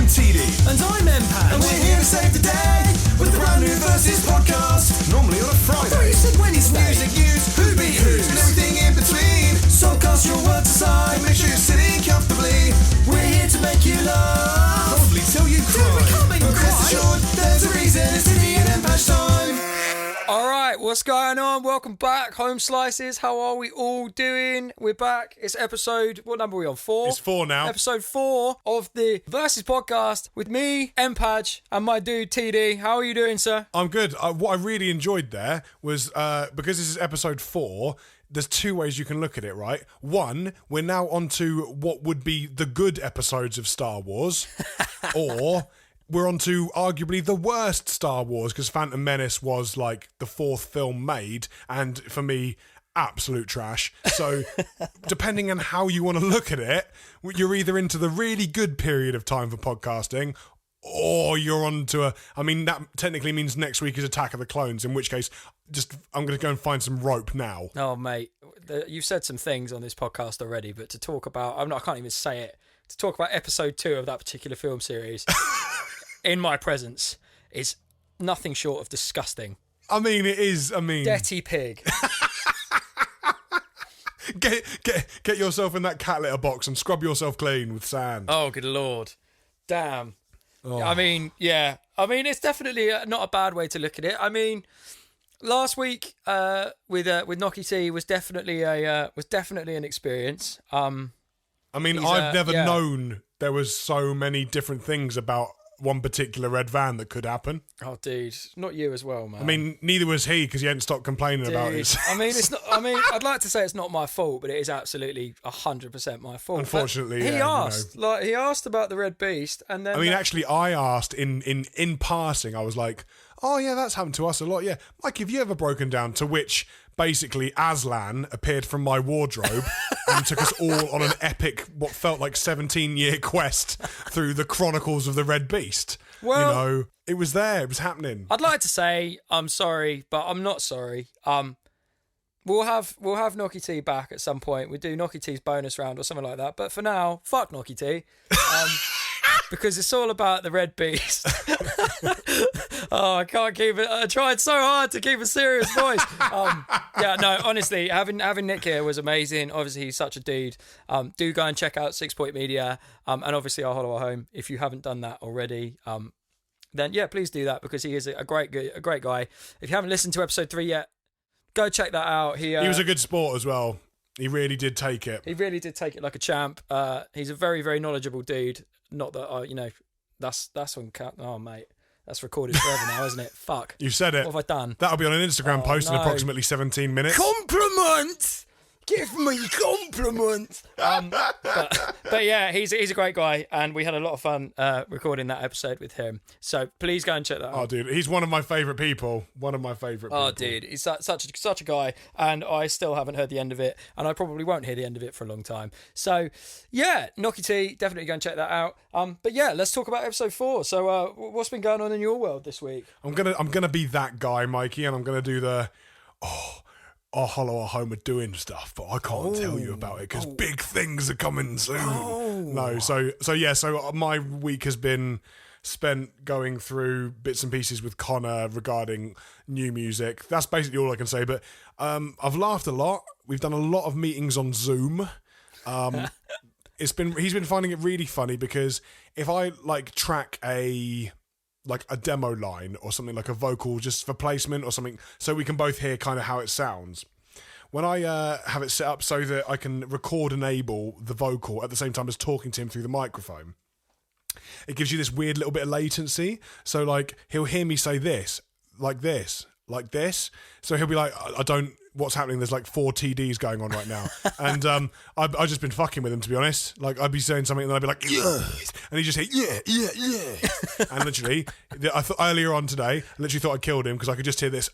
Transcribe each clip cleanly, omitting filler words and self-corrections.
I'm TD. And I'm MPAG. And we're here to save the day with the brand new Versus podcast. Normally on a Friday. I thought you said Wednesday. Music news, who beat who, and everything in between. So cast your words aside, make sure you're sitting comfortably. We're here to make you laugh, probably till you cry. Dude, we can't make but you rest cry. assured, there's a reason it's TD and MPAG time. Alright, what's going on? Welcome back, Home Slices. How are we all doing? We're back. It's episode, what number are we on? 4? It's 4 now. Episode 4 of the Versus podcast with me, MPAG, and my dude, TD. How are you doing, sir? I'm good. What I really enjoyed there was, because this is episode 4, there's two ways you can look at it, right? One, we're now onto what would be the good episodes of Star Wars, or we're on to arguably the worst Star Wars, because Phantom Menace was like the 4th film made, and for me, absolute trash. So depending on how you want to look at it, you're either into the really good period of time for podcasting, or you're on to that technically means next week is Attack of the Clones, in which case I'm going to go and find some rope now. Oh, mate, you've said some things on this podcast already, but to talk about, I can't even say it, to talk about episode 2 of that particular film series in my presence is nothing short of disgusting. It is. Dirty pig. Get yourself in that cat litter box and scrub yourself clean with sand. Oh, good Lord. Damn. Oh. Yeah. It's definitely not a bad way to look at it. Last week with Nocky T was definitely an experience. I've never known there was so many different things about one particular red van that could happen. Oh, dude, not you as well, man. Neither was he, because he hadn't stopped complaining about it. It's not. I'd like to say it's not my fault, but it is absolutely 100% my fault. Unfortunately, he asked, he asked about the Red Beast, and then actually, I asked in passing. I was like, "Oh yeah, that's happened to us a lot." Yeah, Mike, have you ever broken down? To which basically Aslan appeared from my wardrobe and took us all on an epic, what felt like 17-year quest through the chronicles of the Red Beast. Well, it was there. It was happening. I'd like to say I'm sorry, but I'm not sorry. We'll have Nocky T back at some point. We'll do Nocky T's bonus round or something like that. But for now, fuck Nocky T. Because it's all about the Red Beast. Oh, I can't keep it. I tried so hard to keep a serious voice. Honestly, having Nick here was amazing. Obviously, he's such a dude. Do go and check out 6 Point Media, and obviously our Hollow Home. If you haven't done that already, then yeah, please do that, because he is a great guy. If you haven't listened to episode 3 yet, go check that out. He was a good sport as well. He really did take it. He really did take it like a champ. He's a very, very knowledgeable dude. Not that that's on cat. Oh, mate. That's recorded forever now, isn't it? Fuck. You've said it. What have I done? That'll be on an Instagram post in approximately 17 minutes. Compliments! Give me compliments! But yeah, he's a great guy, and we had a lot of fun recording that episode with him. So please go and check that out. Oh, dude, he's one of my favourite people. Oh, dude, he's such a guy, and I still haven't heard the end of it, and I probably won't hear the end of it for a long time. So yeah, Nocky T, definitely go and check that out. But yeah, let's talk about episode 4. So what's been going on in your world this week? I'm gonna be that guy, Mikey, and I'm gonna do the our Hollow or Home are doing stuff, but I can't tell you about it because big things are coming soon. No, so my week has been spent going through bits and pieces with Connor regarding new music. That's basically all I can say. But I've laughed a lot. We've done a lot of meetings on Zoom. He's been finding it really funny, because if I track a demo line or something, like a vocal just for placement or something, so we can both hear kind of how it sounds. When I have it set up so that I can record enable the vocal at the same time as talking to him through the microphone, it gives you this weird little bit of latency. So he'll hear me say this, like this. So he'll be like, what's happening? There's 4 TDs going on right now. And I've just been fucking with him, to be honest. I'd be saying something and then I'd be like, yes. And he'd just say, yeah. And literally, earlier on today, I literally thought I killed him because I could just hear this.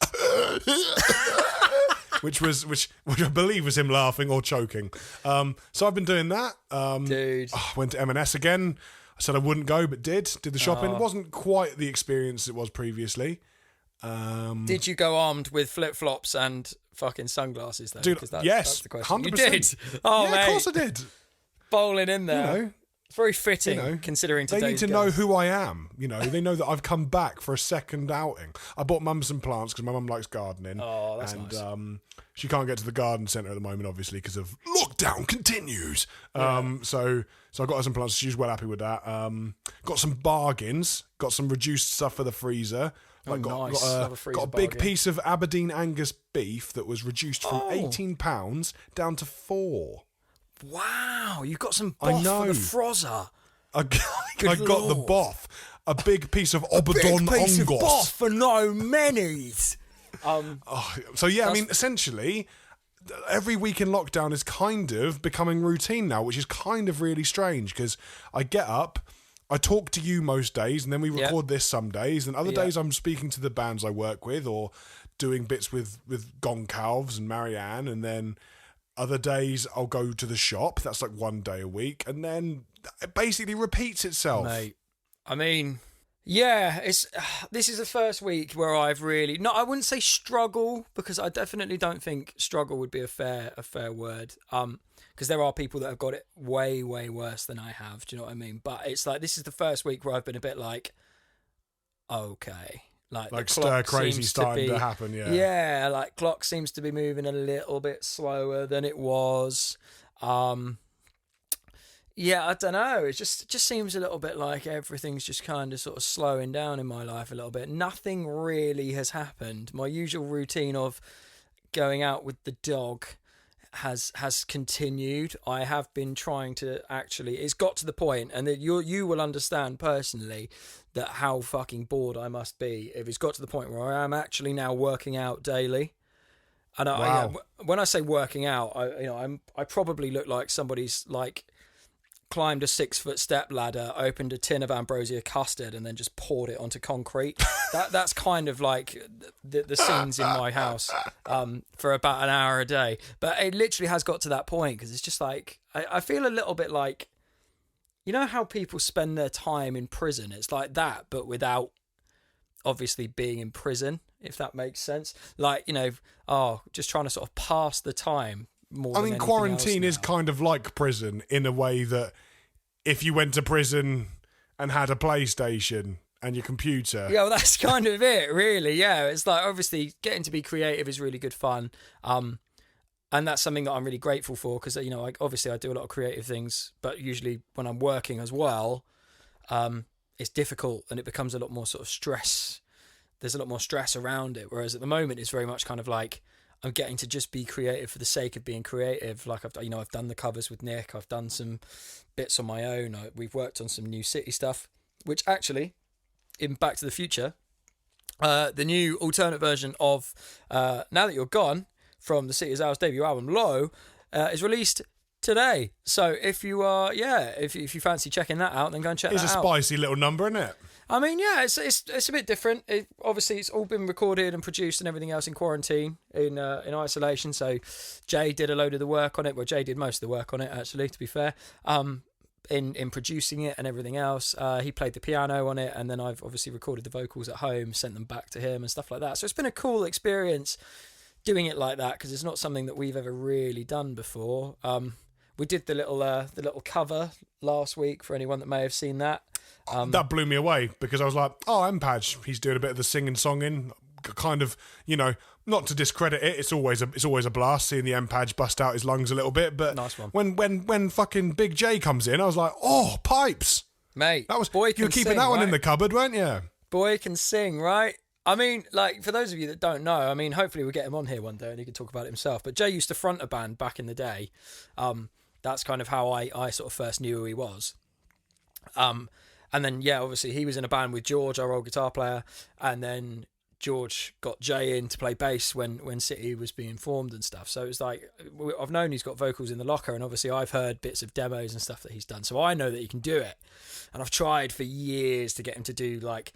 which I believe was him laughing or choking. So I've been doing that. Dude. Went to M&S again. I said I wouldn't go, but did the shopping. It wasn't quite the experience it was previously. Did you go armed with flip-flops and fucking sunglasses, though? Dude, yes, that's the question. 100%. You did? Oh, yeah, mate. of course I did. Bowling in there. It's very fitting, considering today's They need to guest. know who I am. They know that I've come back for a second outing. I bought Mum some plants because my mum likes gardening. Oh, that's nice. She can't get to the garden centre at the moment, obviously, because of lockdown continues. So I got her some plants. She's well happy with that. Got some bargains. Got some reduced stuff for the freezer. Nice. Love a freezer Got a big bargain. piece of Aberdeen Angus beef that was reduced from £18 down to £4. Wow, you've got some I boff know. for the frozzer. I got the boff. A big piece of Oberdon Big piece of Ongos. boff for no many's. So yeah, I mean, essentially, every week in lockdown is kind of becoming routine now, which is kind of really strange because I get up, I talk to you most days, and then we record this some days, and other days I'm speaking to the bands I work with or doing bits with Gone Calves and Marianne, and then other days I'll go to the shop. That's like one day a week, and then it basically repeats itself. Mate, I mean, yeah, this is the first week where I've really I wouldn't say struggle, because I definitely don't think struggle would be a fair word. Because there are people that have got it way, way worse than I have. Do you know what I mean? But it's like this is the first week where I've been a bit like, okay. Like stir crazy starting to happen, yeah. Yeah, like clock seems to be moving a little bit slower than it was. Yeah, I don't know. It just seems a little bit like everything's just kind of sort of slowing down in my life a little bit. Nothing really has happened. My usual routine of going out with the dog has continued. I have been trying to it's got to the point, and that you will understand personally that how fucking bored I must be if it's got to the point where I am actually now working out daily. And when I say working out, I probably look like somebody's like climbed a 6-foot step ladder, opened a tin of ambrosia custard, and then just poured it onto concrete. That's kind of like the scenes in my house for about an hour a day. But it literally has got to that point, because it's just like I feel a little bit like, you know how people spend their time in prison? It's like that, but without obviously being in prison, if that makes sense. Like, just trying to sort of pass the time. I mean, quarantine is kind of like prison in a way that if you went to prison and had a PlayStation and your computer. Yeah, well, that's kind of it, really. Yeah, it's like obviously getting to be creative is really good fun. And that's something that I'm really grateful for, because, obviously I do a lot of creative things, but usually when I'm working as well, it's difficult and it becomes a lot more sort of stress. There's a lot more stress around it. Whereas at the moment, it's very much kind of like, I'm getting to just be creative for the sake of being creative. Like I've done the covers with Nick. I've done some bits on my own. We've worked on some new City stuff, which actually, in Back to the Future, the new alternate version of Now That You're Gone from the THECITYISOURS debut album Low is released today. So if you if you fancy checking that out, then go and check that out. It's a spicy little number, isn't it? I mean, yeah, it's a bit different. Obviously, it's all been recorded and produced and everything else in quarantine, in isolation. So Jay did a load of the work on it. Well, Jay did most of the work on it, actually, to be fair. In producing it and everything else, he played the piano on it, and then I've obviously recorded the vocals at home, sent them back to him and stuff like that. So it's been a cool experience doing it like that, because it's not something that we've ever really done before. We did the little cover last week for anyone that may have seen that. That blew me away, because I was like, MPAG, he's doing a bit of the singing, kind of, not to discredit it. It's always a blast seeing the MPAG bust out his lungs a little bit. But nice one. When fucking Big J comes in, I was like, pipes, mate. That was boy. You were keeping that one in the cupboard, weren't you? Boy can sing, right? I mean, like, for those of you that don't know, I mean, hopefully we'll get him on here one day and he can talk about it himself. But Jay used to front a band back in the day. That's kind of how I sort of first knew who he was. And then, obviously he was in a band with George, our old guitar player, and then George got Jay in to play bass when City was being formed and stuff. So it's like, I've known he's got vocals in the locker, and obviously I've heard bits of demos and stuff that he's done. So I know that he can do it. And I've tried for years to get him to do like,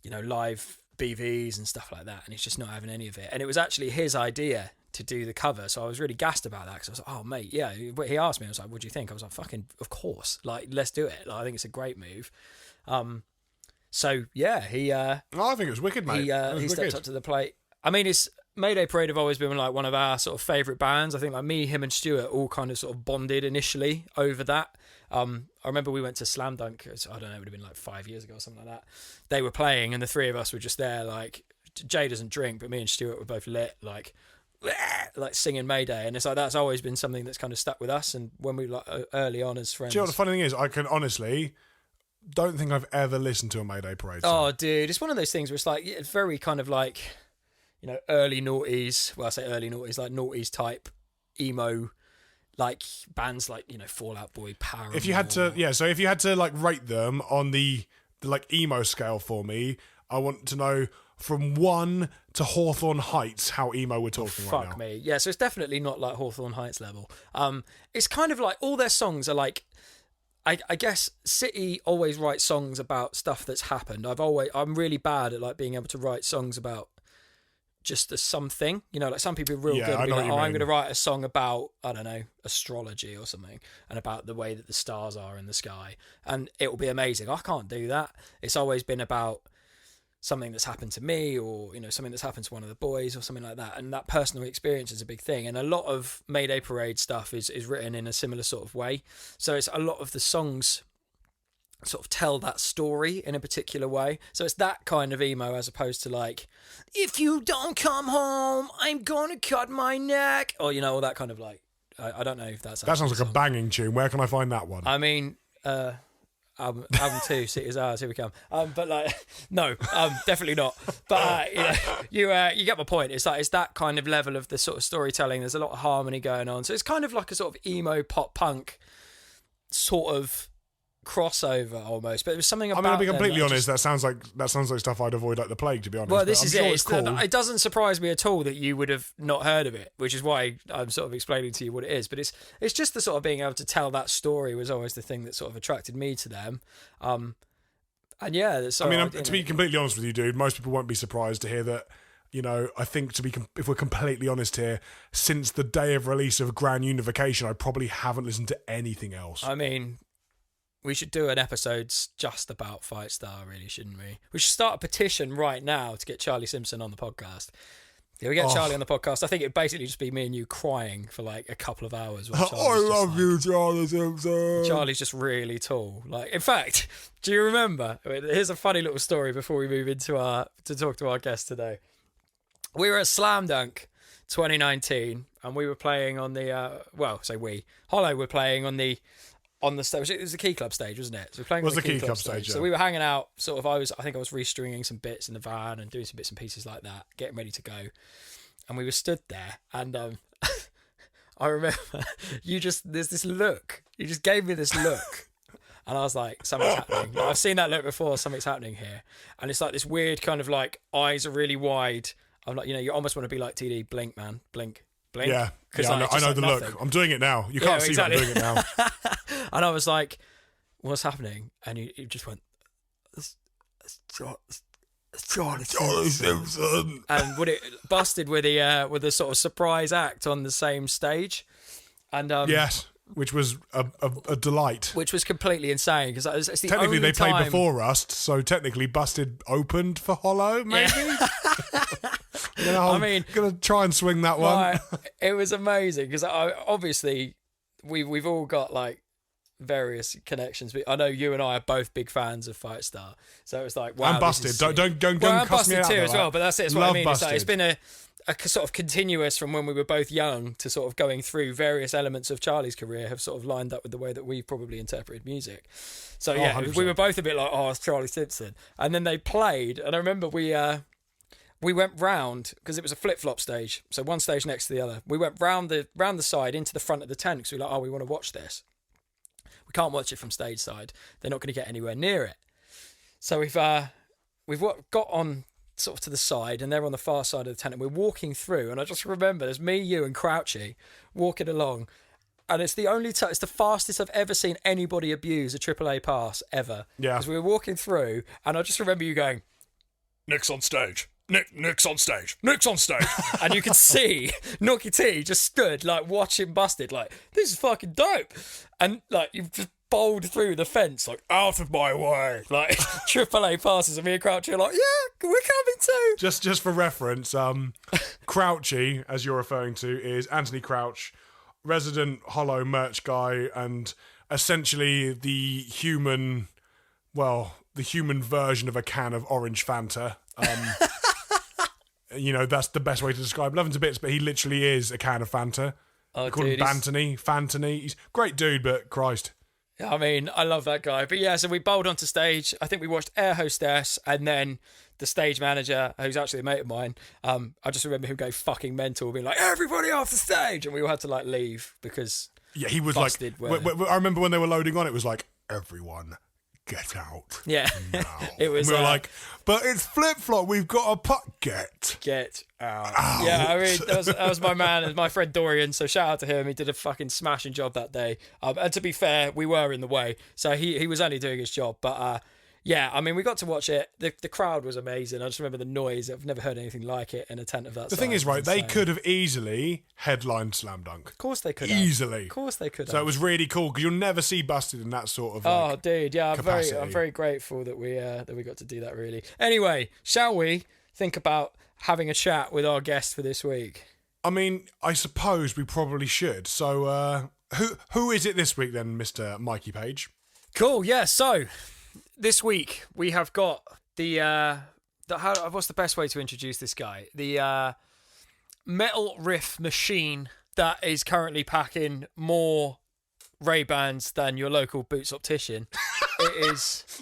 live BVs and stuff like that, and he's just not having any of it. And it was actually his idea to do the cover, so I was really gassed about that, because I was like, oh mate, yeah. He asked me, I was like, what do you think? I was like, fucking of course, like, let's do it. Like, I think it's a great move. So yeah, he I think it was wicked, mate. He stepped up to the plate. I mean, it's Mayday Parade have always been like one of our sort of favourite bands. I think like me, him and Stuart all kind of sort of bonded initially over that. I remember we went to Slam Dunk, I don't know, it would have been like 5 years ago or something like that. They were playing and the three of us were just there, like, Jay doesn't drink, but me and Stuart were both lit, like singing Mayday, and it's like that's always been something that's kind of stuck with us. And when we like early on as friends, Do you know what the funny thing is? I can honestly don't think I've ever listened to a Mayday Parade song. oh dude, it's one of those things where it's like it's very kind of like, you know, early noughties. Well, I say early noughties, like noughties type emo, like bands like, you know, Fall Out Boy, Paramore. If you had to, so if you had to like rate them on the like emo scale for me, I want to know from 1 to Hawthorne Heights how emo we're talking right now. Fuck me. Yeah, so it's definitely not like Hawthorne Heights level. It's kind of like all their songs are like, I guess City always writes songs about stuff that's happened. I'm really bad at like being able to write songs about just the something, you know, like some people are real good at being like, I'm going to write a song about, I don't know, astrology or something, and about the way that the stars are in the sky, and it will be amazing. I can't do that. It's always been about something that's happened to me, or, you know, something that's happened to one of the boys or something like that, and that personal experience is a big thing. And a lot of Mayday Parade stuff is written in a similar sort of way, so it's a lot of the songs sort of tell that story in a particular way. So it's that kind of emo as opposed to like, if you don't come home, I'm gonna cut my neck, or, you know, all that kind of like, I don't know if that's That sounds like a banging tune. Where can I find that one? I mean, album 2, City's Ours, here we come. But like, no, definitely not. But you get my point. It's like, it's that kind of level of the sort of storytelling. There's a lot of harmony going on, so it's kind of like a sort of emo pop punk sort of crossover almost. But it was something about, I'll be completely honest, that sounds like stuff I'd avoid like the plague, to be honest. Well, this is sure it. It's cool. It doesn't surprise me at all that you would have not heard of it, which is why I'm sort of explaining to you what it is. But it's just the sort of being able to tell that story was always the thing that sort of attracted me to them. And yeah, so, to be completely honest with you, dude, most people won't be surprised to hear that. You know, I think if we're completely honest here, since the day of release of Grand Unification, I probably haven't listened to anything else. I mean, we should do an episode just about Fightstar, really, shouldn't we? We should start a petition right now to get Charlie Simpson on the podcast. If we get Charlie on the podcast, I think it'd basically just be me and you crying for like a couple of hours. I love you, Charlie Simpson. Charlie's just really tall. Like, in fact, do you remember? Here's a funny little story before we move into to talk to our guest today. We were at Slam Dunk 2019, and we were playing on the Hollow were playing on the stage. It was the Key Club stage, wasn't it? So we were playing on the Key Club stage. Yeah. So we were hanging out, sort of. I think I was restringing some bits in the van and doing some bits and pieces like that, getting ready to go. And we were stood there, and I remember there's this look. You just gave me this look. And I was like, something's happening. Like, I've seen that look before, something's happening here. And it's like this weird kind of like, eyes are really wide. I'm like, you know, you almost want to be like TD, blink, man, blink. Yeah, like, I know like the nothing. look. I'm doing it now. You can't see exactly. me, I'm doing it now. And I was like, what's happening? And he just went, it's Charlie Simpson. And it busted with the sort of surprise act on the same stage. And yes, which was a delight. Which was completely insane, because it's the technically only they time... played before us, so technically Busted opened for Hollow, maybe. Yeah. I'm gonna try and swing that one. Right, it was amazing, because obviously we've all got like various connections. I know you and I are both big fans of Fightstar, so it was like, wow. And Busted. Don't cuss me out. Busted too as well, but that's it. It's what I mean. It's been a sort of continuous from when we were both young to sort of going through various elements of Charlie's career have sort of lined up with the way that we've probably interpreted music. So yeah, 100%. we were both a bit like, oh, it's Charlie Simpson. And then they played, and I remember we went round, because it was a flip-flop stage, so one stage next to the other. We went round the side into the front of the tent, because we were like, oh, we want to watch this. We can't watch it from stage side. They're not going to get anywhere near it. So we've got on sort of to the side, and they're on the far side of the tent, and we're walking through, and I just remember there's me, you, and Crouchy walking along, and it's the only it's the fastest I've ever seen anybody abuse a AAA pass ever. Yeah. Because we were walking through, and I just remember you going, Nick's on stage. Nick's on stage. Nick's on stage. And you could see Nookie T just stood like watching Busted, like, this is fucking dope. And like, you've just bowled through the fence, like, out of my way. Like, AAA passes, and me and Crouchy are like, yeah, we're coming too. Just for reference, Crouchy, as you're referring to, is Anthony Crouch, resident Hollow merch guy, and essentially the human version of a can of orange Fanta. That's the best way to describe him. Love him to bits, but he literally is a can of Fanta. Oh, They call him Fantany. He's a great dude, but Christ. I mean, I love that guy. But yeah, so we bowled onto stage. I think we watched Air Hostess and then the stage manager, who's actually a mate of mine. I just remember him going fucking mental, being like, everybody off the stage. And we all had to like leave because... Yeah, he was busted I remember when they were loading on, it was like, everyone get out. Yeah. Now. It was... And we were like, but it's flip-flop. We've got a puck. Get out. out. Yeah, I mean, that was my man, my friend Dorian, so shout out to him. He did a fucking smashing job that day. And to be fair, we were in the way, so he was only doing his job. But yeah, I mean, we got to watch it. The crowd was amazing. I just remember the noise. I've never heard anything like it in a tent of that size. The thing is, right, they could have easily headlined Slam Dunk. Of course they could Easily. have. Of course they could have. So it was really cool, because you'll never see Busted in that sort of Oh, dude, yeah, capacity. I'm very grateful that we got to do that, really. Anyway, shall we think about having a chat with our guest for this week? I mean, I suppose we probably should. So who is it this week then, Mr. Mikey Page? Cool, yeah, so this week we have got what's the best way to introduce this guy? The metal riff machine that is currently packing more Ray-Bans than your local Boots optician. It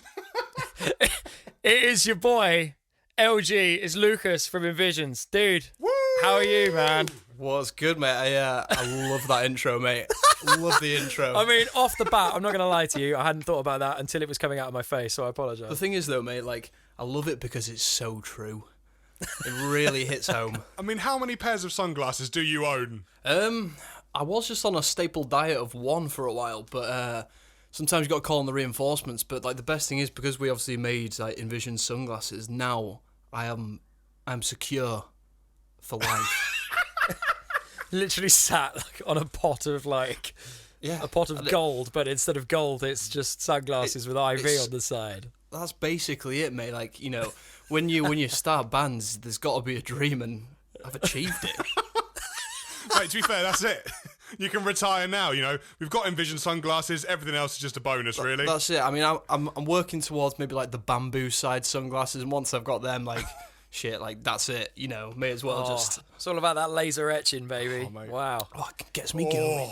is your boy LG, is Lucas from Invisions. Dude, Woo! How are you, man? What's good, mate? I love that intro, mate. Love the intro. I mean, off the bat, I'm not going to lie to you, I hadn't thought about that until it was coming out of my face, so I apologise. The thing is, though, mate, like, I love it because it's so true. It really hits home. I mean, how many pairs of sunglasses do you own? I was just on a staple diet of one for a while, but sometimes you got to call on the reinforcements. But like the best thing is, because we obviously made like Invision sunglasses, now I'm secure for life. Literally sat like on a pot of like Yeah, a pot of gold, but instead of gold, it's just sunglasses with IV on the side. That's basically it, mate. Like, you know, when you start bands, there's got to be a dream, and I've achieved it. Mate, to be fair, that's it. You can retire now, you know. We've got Invision sunglasses, everything else is just a bonus, really. That's it. I mean, I'm working towards maybe like the bamboo side sunglasses, and once I've got them, like, shit, like, that's it, you know, may as well just... It's all about that laser etching, baby. Oh, mate. Wow. Oh, it gets me going.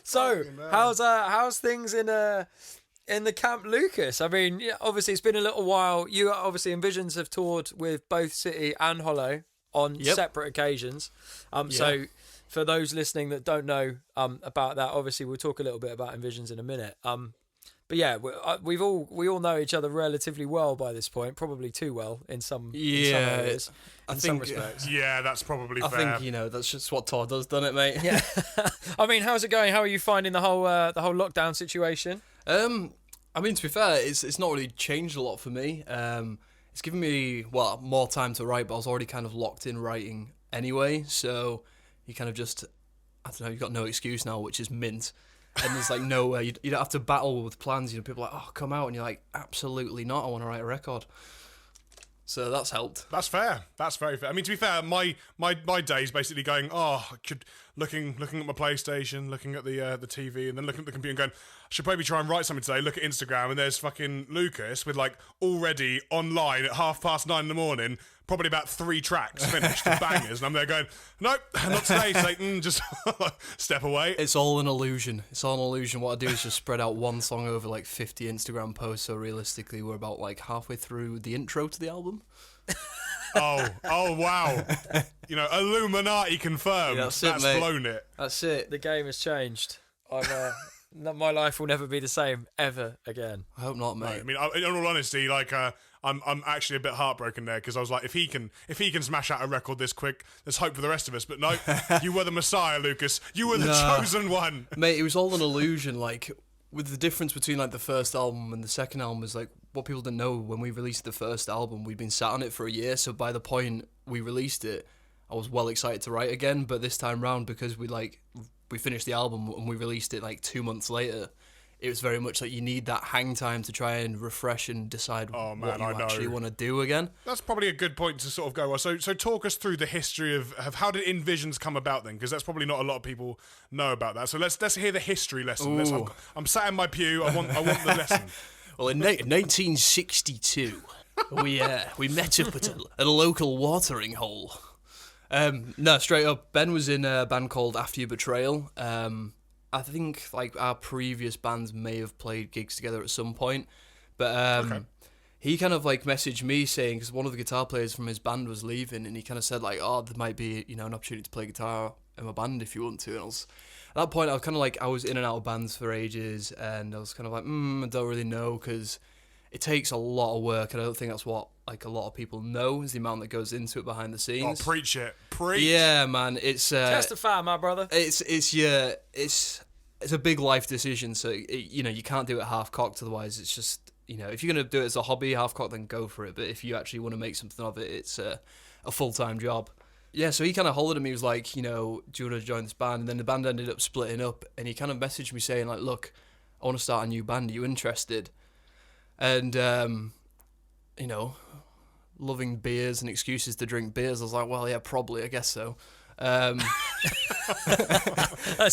So, how's things in the Camp Lucas? I mean, yeah, obviously it's been a little while. You obviously Invisions have toured with both City and Hollow on separate occasions. So for those listening that don't know about that, obviously we'll talk a little bit about Invisions in a minute. But yeah, we all know each other relatively well by this point, probably too well in some areas, some respects. Yeah, that's probably fair. I think, you know, that's just what Tor does, doesn't it, mate? Yeah. I mean, how's it going? How are you finding the whole lockdown situation? I mean, to be fair, it's not really changed a lot for me. It's given me, more time to write, but I was already kind of locked in writing anyway, so you kind of just, I don't know, you've got no excuse now, which is mint. And there's like nowhere, you don't have to battle with plans, you know, people are like, oh, come out, and you're like, absolutely not, I want to write a record. So that's helped. That's fair. That's very fair. I mean, to be fair, my day's basically going, looking at my PlayStation, looking at the TV, and then looking at the computer and going, I should probably try and write something today. Look at Instagram, and there's fucking Lucas with like already online at 9:30 in the morning, probably about 3 tracks finished, the bangers, and I'm there going, nope, not today, Satan, just step away. It's all an illusion. It's all an illusion. What I do is just spread out one song over like 50 Instagram posts, so realistically we're about like halfway through the intro to the album. Oh, wow. You know, Illuminati confirmed. Yeah, that's it, blown it. That's it. The game has changed. My life will never be the same ever again. I hope not, mate. I mean, in all honesty, like, I'm actually a bit heartbroken there, because I was like, if he can smash out a record this quick, there's hope for the rest of us. But no, you were the Messiah, Lucas. You were the chosen one. Mate, it was all an illusion. Like, with the difference between like the first album and the second album is like, what people didn't know, when we released the first album, we'd been sat on it for a year. So by the point we released it, I was well excited to write again. But this time round, because we finished the album and we released it like 2 months later, it was very much like you need that hang time to try and refresh and decide what you actually want to do again. That's probably a good point to sort of go. So talk us through the history of how did Invisions come about then? Because that's probably not a lot of people know about that. So let's hear the history lesson. I'm sat in my pew. I want the lesson. Well, in 1962, we met up at a local watering hole. No, straight up, Ben was in a band called After Your Betrayal. I think like our previous bands may have played gigs together at some point, but he kind of like messaged me saying, because one of the guitar players from his band was leaving, and he kind of said like, oh, there might be an opportunity to play guitar in my band if you want to. And at that point I was kind of like, I was in and out of bands for ages, and I was kind of like, I don't really know, because it takes a lot of work, and I don't think that's what like a lot of people know, is the amount that goes into it behind the scenes. Oh, preach it. Preach. Yeah, man. It's Testify, my brother. It's a big life decision, so you can't do it half-cocked, otherwise it's just, if you're going to do it as a hobby, half-cocked, then go for it, but if you actually want to make something of it, it's a full-time job. Yeah, so he kind of hollered at me, he was like, do you want to join this band? And then the band ended up splitting up, and he kind of messaged me saying like, look, I want to start a new band, are you interested? And, loving beers and excuses to drink beers, I was like, well, yeah, probably, I guess so. That's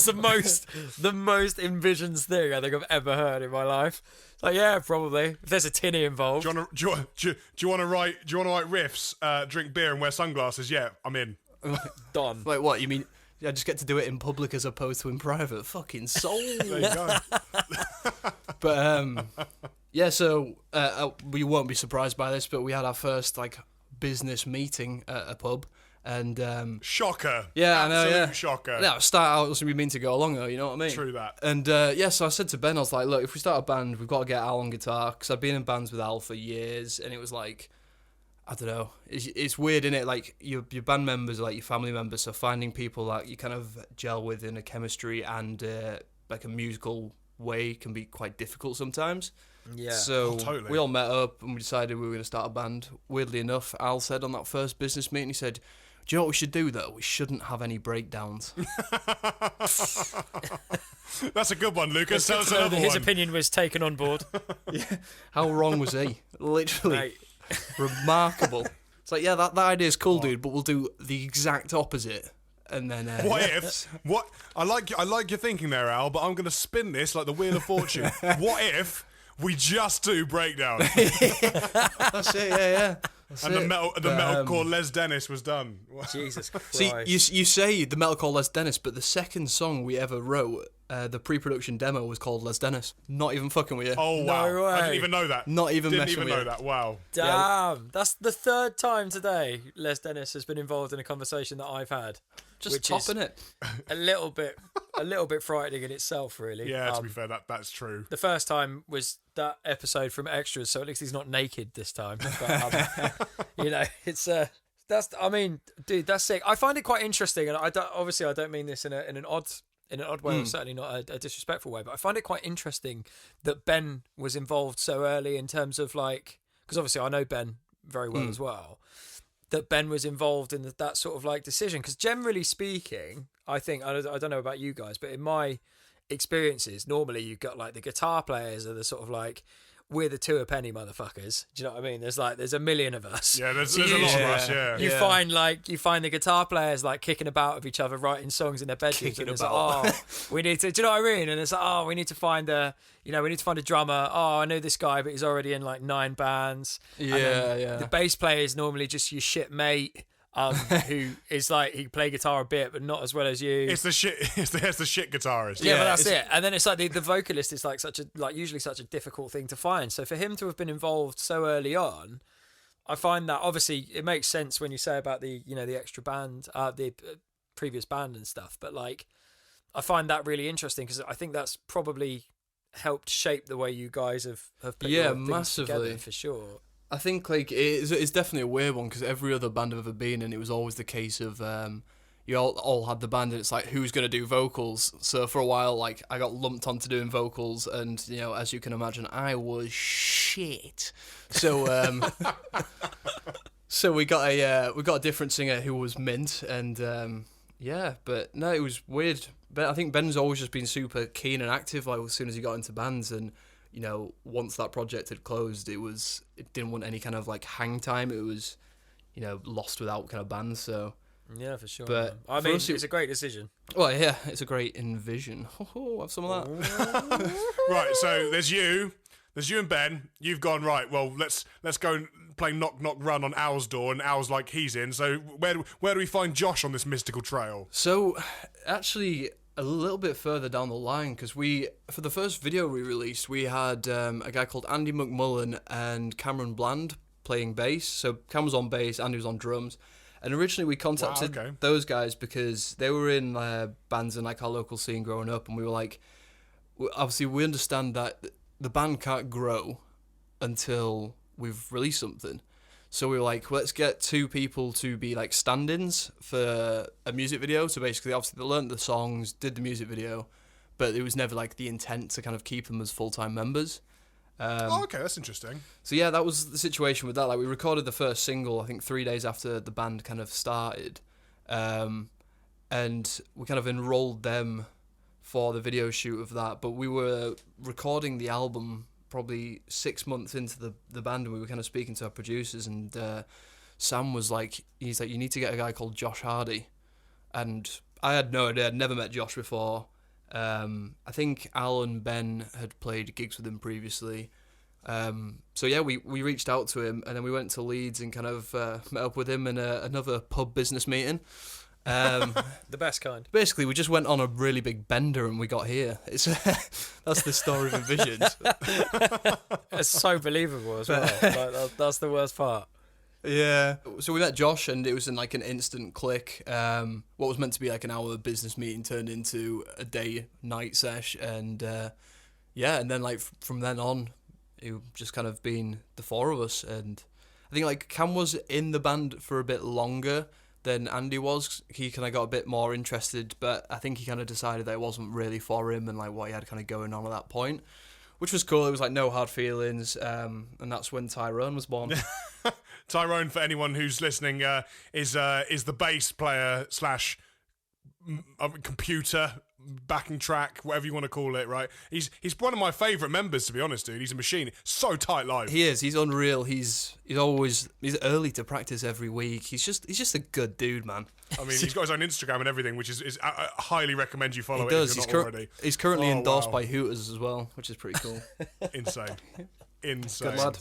the most Invisions thing I think I've ever heard in my life. Like, yeah, probably. If there's a tinny involved. Do you want to write riffs, drink beer and wear sunglasses? Yeah, I'm in. Done. Wait, what? You mean I just get to do it in public as opposed to in private? Fucking soul. There you go. But yeah, so we won't be surprised by this, but we had our first like business meeting at a pub, and shocker. Yeah, I know. Yeah, shocker. Yeah, start out doesn't mean to go along though. You know what I mean? True that. And so I said to Ben, I was like, look, if we start a band, we've got to get Al on guitar, because I've been in bands with Al for years, and it was like, I don't know, it's weird, isn't it? Like your band members are like your family members, so finding people that you kind of gel with in a chemistry and like a musical way can be quite difficult sometimes. Yeah. So totally. we all met up and we decided we were going to start a band. Weirdly enough, Al said on that first business meeting, he said, do you know what we should do though? We shouldn't have any breakdowns. That's a good one, Lucas. Tell us another His one. opinion was taken on board. Yeah. How wrong was he? Literally. Mate. Remarkable. It's like, yeah, that idea is cool, dude, but we'll do the exact opposite. And then What if? What I like your thinking there, Al. But I'm going to spin this like the Wheel of Fortune. What if we just do breakdown? That's it. Yeah. And the metalcore Les Dennis was done. Jesus Christ. See, you say the metalcore Les Dennis, but the second song we ever wrote, the pre-production demo, was called Les Dennis. Not even fucking with you. Oh wow! No way. I didn't even know that. Not even didn't messing even with know you. that. Wow. Damn. That's the third time today Les Dennis has been involved in a conversation that I've had. Just which topping is it. a little bit frightening in itself, really. Yeah, to be fair, that's true. The first time was that episode from Extras, so at least he's not naked this time. But, it's dude, that's sick. I find it quite interesting, and I don't mean this in an odd way, or certainly not a disrespectful way, but I find it quite interesting that Ben was involved so early in terms of like, because obviously I know Ben very well as well. That Ben was involved in that sort of like decision, because generally speaking, I think I don't know about you guys, but in my experiences, normally you've got like the guitar players are the sort of like, we're the two a penny motherfuckers. Do you know what I mean? There's a million of us. Yeah, there's a lot of us. Yeah. You find the guitar players like kicking about with each other, writing songs in their bedrooms. Kicking and it's about. like, we need to. Do you know what I mean? And it's like, we need to find a drummer. Oh, I know this guy, but he's already in like 9 bands. Yeah. The bass player is normally just your shit mate. Who is like, he can play guitar a bit, but not as well as you. It's the shit guitarist. Yeah, but that's it. And then it's like the vocalist is like usually such a difficult thing to find. So for him to have been involved so early on, I find that obviously it makes sense when you say about the extra band, the previous band and stuff. But like, I find that really interesting, because I think that's probably helped shape the way you guys have put your things massively together, for sure. I think like it's definitely a weird one, because every other band I've ever been in, it was always the case of you all had the band, and it's like, who's going to do vocals? So for a while, like, I got lumped onto doing vocals, and as you can imagine, I was shit. So so we got a different singer who was mint, and but no, it was weird I think Ben's always just been super keen and active. Like as soon as he got into bands, and once that project had closed, it didn't want any kind of like hang time. It was, lost without kind of bands. So Yeah, for sure. But I mean, it's a great decision. well, yeah, it's a great envision. Have some of that. Right, so there's you and Ben. You've gone right. Well, let's go and play knock knock run on Owl's door, and Owl's like he's in. So where do we find Josh on this mystical trail? So actually, a little bit further down the line, because for the first video we released, we had a guy called Andy McMullen and Cameron Bland playing bass. So Cam was on bass, Andy was on drums. And originally we contacted those guys because they were in bands in like our local scene growing up, and we were like, obviously we understand that the band can't grow until we've released something. So we were like, let's get 2 people to be like stand-ins for a music video. So basically, obviously they learned the songs, did the music video, but it was never like the intent to kind of keep them as full-time members. Okay, that's interesting. So yeah, that was the situation with that. Like we recorded the first single, I think 3 days after the band kind of started, and we kind of enrolled them for the video shoot of that. But we were recording the album probably 6 months into the band, and we were kind of speaking to our producers, and Sam was like, he's like, you need to get a guy called Josh Hardy. And I had no idea, I'd never met Josh before. I think Al and Ben had played gigs with him previously. So yeah, we reached out to him, and then we went to Leeds and kind of met up with him in another pub business meeting. The best kind. Basically, we just went on a really big bender and we got here. That's the story of Invisions. It's so believable as well. Like, that's the worst part. Yeah. So we met Josh, and it was in like an instant click. What was meant to be like an hour business meeting turned into a day-night sesh, and and then like from then on, it just kind of been the 4 of us. And I think like Cam was in the band for a bit longer than Andy was. He kind of got a bit more interested, but I think he kind of decided that it wasn't really for him and like what he had kind of going on at that point, which was cool. It was like no hard feelings, and that's when Tyrone was born. Tyrone, for anyone who's listening, is the bass player / computer backing track, whatever you want to call it, right? He's one of my favourite members, to be honest, dude. He's a machine. So tight live. He is. He's unreal. He's early to practice every week. He's just a good dude, man. I mean, he's got his own Instagram and everything, which is I highly recommend you follow He it does. if you're not already. He's currently endorsed by Hooters as well, which is pretty cool. Insane. Good lad.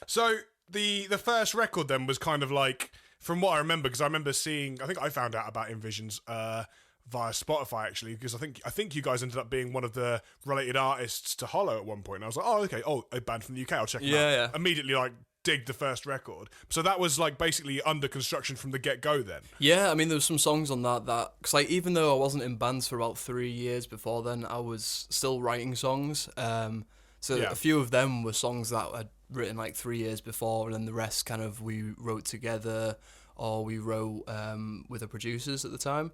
So the first record then was kind of like, from what I remember, because I remember seeing, I think I found out about Invisions via Spotify actually, because I think you guys ended up being one of the related artists to Hollow at one point. And I was like, oh okay, a band from the UK, I'll check them out. Yeah. Immediately like digged the first record. So that was like basically under construction from the get go then. Yeah, I mean there was some songs on that because like even though I wasn't in bands for about 3 years before then, I was still writing songs. A few of them were songs that I'd written like 3 years before, and then the rest kind of we wrote together or we wrote with the producers at the time.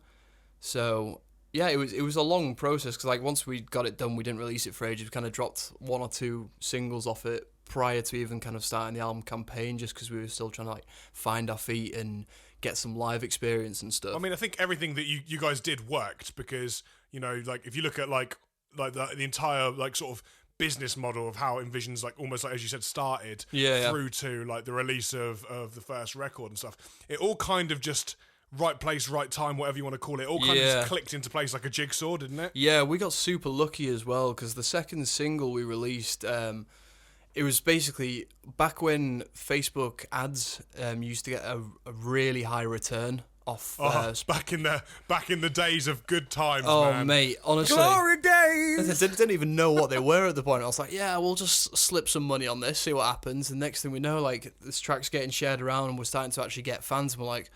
So yeah, it was a long process because like once we got it done, we didn't release it for ages. We kind of dropped 1 or 2 singles off it prior to even kind of starting the album campaign, just because we were still trying to like find our feet and get some live experience and stuff. I mean, I think everything that you guys did worked because, like if you look at like the entire like sort of business model of how Invisions, like almost like as you said, started through to like the release of the first record and stuff, it all kind of just right place, right time, whatever you want to call it, all kind of just clicked into place like a jigsaw, didn't it? Yeah, we got super lucky as well because the second single we released, it was basically back when Facebook ads used to get a really high return off. Back in the days of good times. Oh man. Mate, honestly, glory days. I didn't even know what they were at the point. I was like, yeah, we'll just slip some money on this, see what happens. And next thing we know, like this track's getting shared around, and we're starting to actually get fans. And we're like,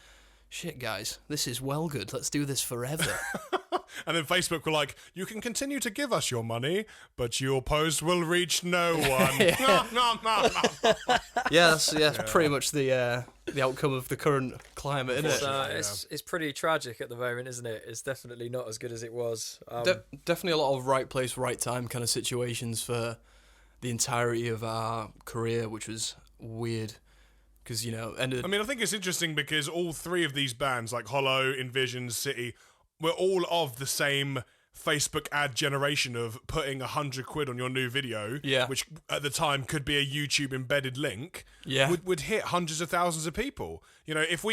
shit, guys, this is well good. Let's do this forever. And then Facebook were like, you can continue to give us your money, but your post will reach no one. That's pretty much the outcome of the current climate, isn't it? It's pretty tragic at the moment, isn't it? It's definitely not as good as it was. Definitely a lot of right place, right time kind of situations for the entirety of our career, which was weird. I mean, I think it's interesting because all 3 of these bands, like Hollow, Invisions, City, we're all of the same Facebook ad generation of putting £100 on your new video, which at the time could be a YouTube embedded link, would hit hundreds of thousands of people. You know, if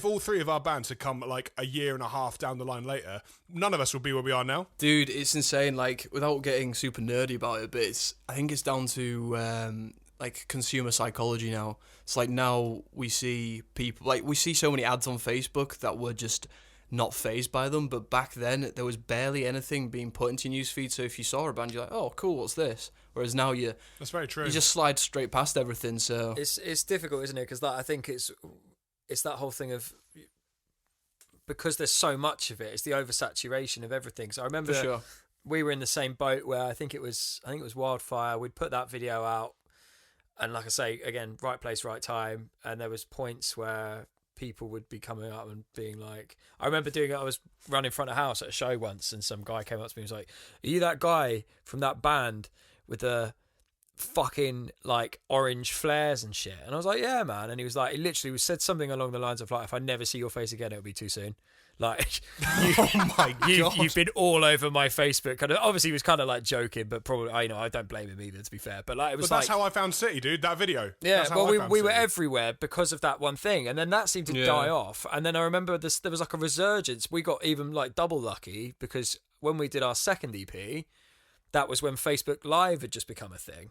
all three of our bands had come like a year and a half down the line later, none of us would be where we are now. Dude, it's insane. Like, without getting super nerdy about it, but I think it's down to like consumer psychology now. It's like now we see people, like we see so many ads on Facebook that were just not phased by them, but back then there was barely anything being put into your newsfeed. So if you saw a band, you're like, "Oh, cool, what's this?" Whereas now that's very true. You just slide straight past everything. So it's difficult, isn't it? Because I think it's that whole thing of, because there's so much of it, it's the oversaturation of everything. So I remember we were in the same boat where I think it was Wildfire. We'd put that video out, and like I say again, right place, right time, and there was points where people would be coming up and being like, I remember doing it, I was running in front of house at a show once, and some guy came up to me and was like, "Are you that guy from that band with the fucking like orange flares and shit?" And I was like, "Yeah, man." And he was like, he literally said something along the lines of like, "If I never see your face again, it'll be too soon." Like, oh my God. You've been all over my Facebook. Kind of, obviously, he was kind of like joking, but probably, I don't blame him either, to be fair. But like, it was that's how I found City, dude. That video. Yeah, that's how we were everywhere because of that one thing, and then that seemed to die off. And then I remember there was like a resurgence. We got even like double lucky because when we did our second EP, that was when Facebook Live had just become a thing.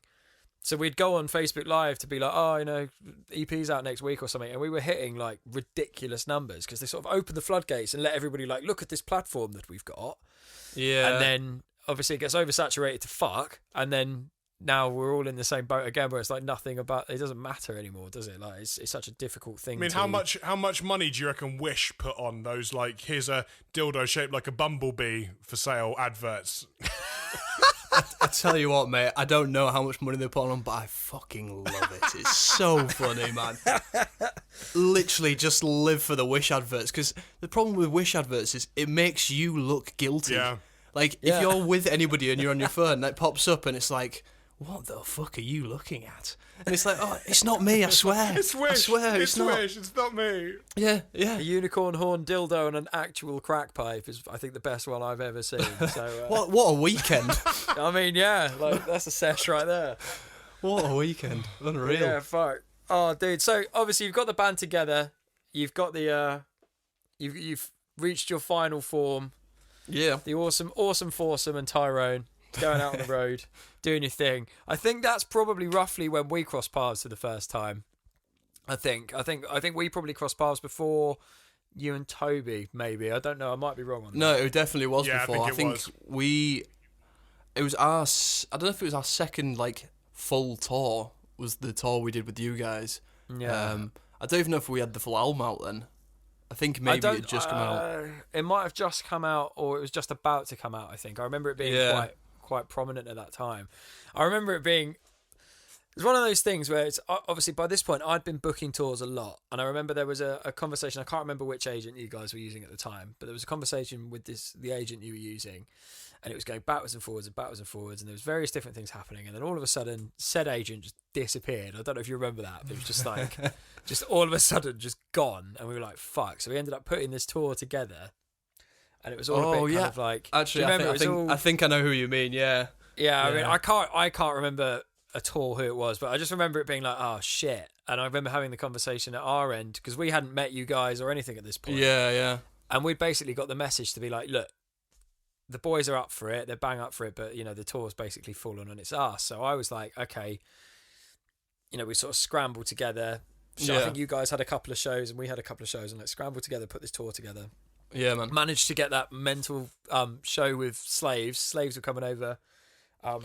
So we'd go on Facebook Live to be like, "Oh, EP's out next week or something," and we were hitting like ridiculous numbers because they sort of opened the floodgates and let everybody like look at this platform that we've got. Yeah. And then obviously it gets oversaturated to fuck, and then now we're all in the same boat again, where it's like nothing about it doesn't matter anymore, does it? Like it's such a difficult thing. I mean, how much money do you reckon Wish put on those like, here's a dildo shaped like a bumblebee for sale adverts? I tell you what, mate, I don't know how much money they put on, but I fucking love it. It's so funny, man. Literally just live for the Wish adverts, because the problem with Wish adverts is it makes you look guilty. Yeah. Like, if you're with anybody and you're on your phone, and it pops up and it's like, what the fuck are you looking at? And it's like, oh, it's not me, I swear. It's Wish. I swear, it's not. Wish. It's not me. Yeah. A unicorn horn dildo and an actual crack pipe is, I think, the best one I've ever seen. So what a weekend. I mean, yeah, like that's a sesh right there. What a weekend. Unreal. Yeah, fuck. Oh, dude. So obviously you've got the band together. You've got the you've reached your final form. Yeah. The awesome foursome and Tyrone going out on the road, doing your thing. I think that's probably roughly when we crossed paths for the first time. I think we probably crossed paths before you and Toby, maybe. I don't know. I might be wrong on that. No, it definitely was Yeah, before. I think it was our. I don't know if it was our second like full tour. Was the tour we did with you guys? Yeah. I don't even know if we had the full album out then. I think maybe it had just come out. It might have just come out, or it was just about to come out. I think I remember it being quite prominent at that time. I remember it being. It's one of those things where it's obviously by this point I'd been booking tours a lot, and I remember there was a conversation. I can't remember which agent you guys were using at the time, but there was a conversation with the agent you were using, and it was going backwards and forwards, and there was various different things happening, and then all of a sudden said agent just disappeared. I don't know if you remember that, but it was just like just all of a sudden just gone, and we were like fuck. So we ended up putting this tour together, and it was all a bit kind of like. Actually, I think I know who you mean. Yeah. I mean, I can't remember at all who it was, but I just remember it being like, oh shit. And I remember having the conversation at our end because we hadn't met you guys or anything at this point. Yeah. And we basically got the message to be like, look, the boys are up for it, they're bang up for it, but the tour's basically fallen on its ass. So I was like, okay, we sort of scrambled together. So I think you guys had a couple of shows and we had a couple of shows, and like scrambled together, put this tour together. Yeah, man. Managed to get that mental show with Slaves. Slaves were coming over. From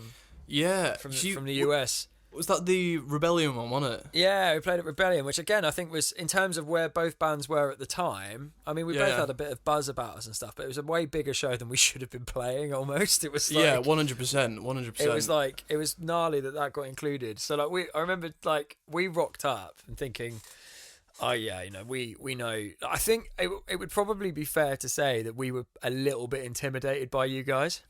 the US. Was that the Rebellion one, wasn't it? Yeah, we played at Rebellion, which again I think was, in terms of where both bands were at the time, I mean we both had a bit of buzz about us and stuff, but it was a way bigger show than we should have been playing almost. It was like, 100%. It was like, it was gnarly that got included. So like I remember like we rocked up and thinking, oh yeah, we know. I think it would probably be fair to say that we were a little bit intimidated by you guys.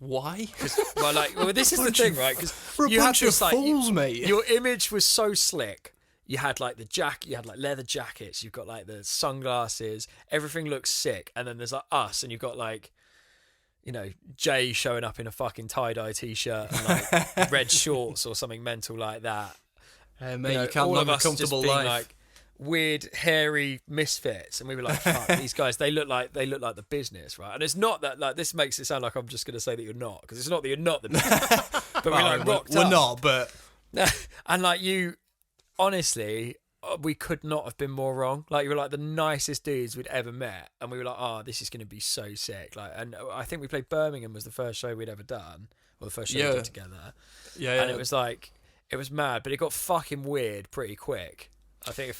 Why? Well, this is the thing, right? Because you had this, like, fools, mate. Your image was so slick. you had like the jacket, you had like leather jackets, you've got like the sunglasses, everything looks sick. And then there's like us, and you've got like, you know, Jay showing up in a fucking tie-dye t-shirt and like red shorts or something mental like that. Hey, mate, know, you can't all live of a us just comfortable being life. like weird, hairy misfits, and we were like, "Fuck, these guys! They look like the business, right?" And it's not that like this makes it sound like I'm just going to say that you're not, because it's not that you're not the business, but we like rocked we're up. not, but And like you, honestly, we could not have been more wrong. Like, you were like the nicest dudes we'd ever met, and we were like, "Oh, this is going to be so sick!" Like, and I think we played Birmingham was the first show we'd ever done, or the first show we did together. yeah. And it was like, it was mad, but it got fucking weird pretty quick. I think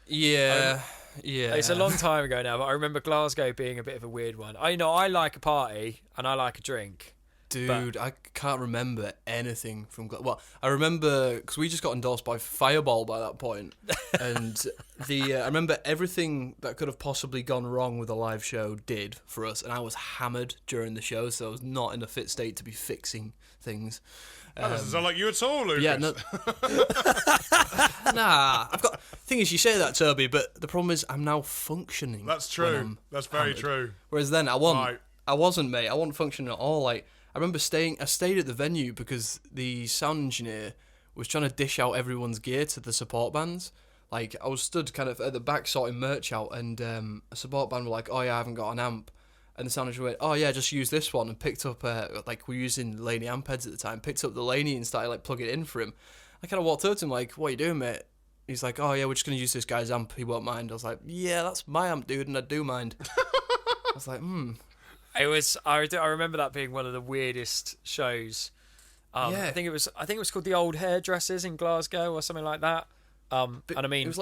yeah. It's a long time ago now, but I remember Glasgow being a bit of a weird one. I like a party and I like a drink. Dude, I can't remember anything from... Well, I remember... Because we just got endorsed by Fireball by that point. And I remember everything that could have possibly gone wrong with a live show did for us. And I was hammered during the show, so I was not in a fit state to be fixing things. That doesn't sound like you at all, Lucas. Yeah, no... Nah, thing is, you say that, Toby, but the problem is I'm now functioning. That's true. That's very true. Whereas then I wasn't. Right. I wasn't, mate. I wasn't functioning at all. Like, I remember I stayed at the venue because the sound engineer was trying to dish out everyone's gear to the support bands. Like, I was stood kind of at the back sorting merch out, and a support band were like, "Oh yeah, I haven't got an amp." And the sound engineer went, "Oh yeah, just use this one," and picked up, like, we were using Laney amp heads at the time, picked up the Laney and started, like, plugging it in for him. I kind of walked over to him like, "What are you doing, mate?" He's like, "Oh yeah, we're just going to use this guy's amp, he won't mind." I was like, "Yeah, that's my amp, dude, and I do mind." I was like, It was. I remember that being one of the weirdest shows. Yeah. I think it was called the Old Hairdressers in Glasgow or something like that. And I mean, it was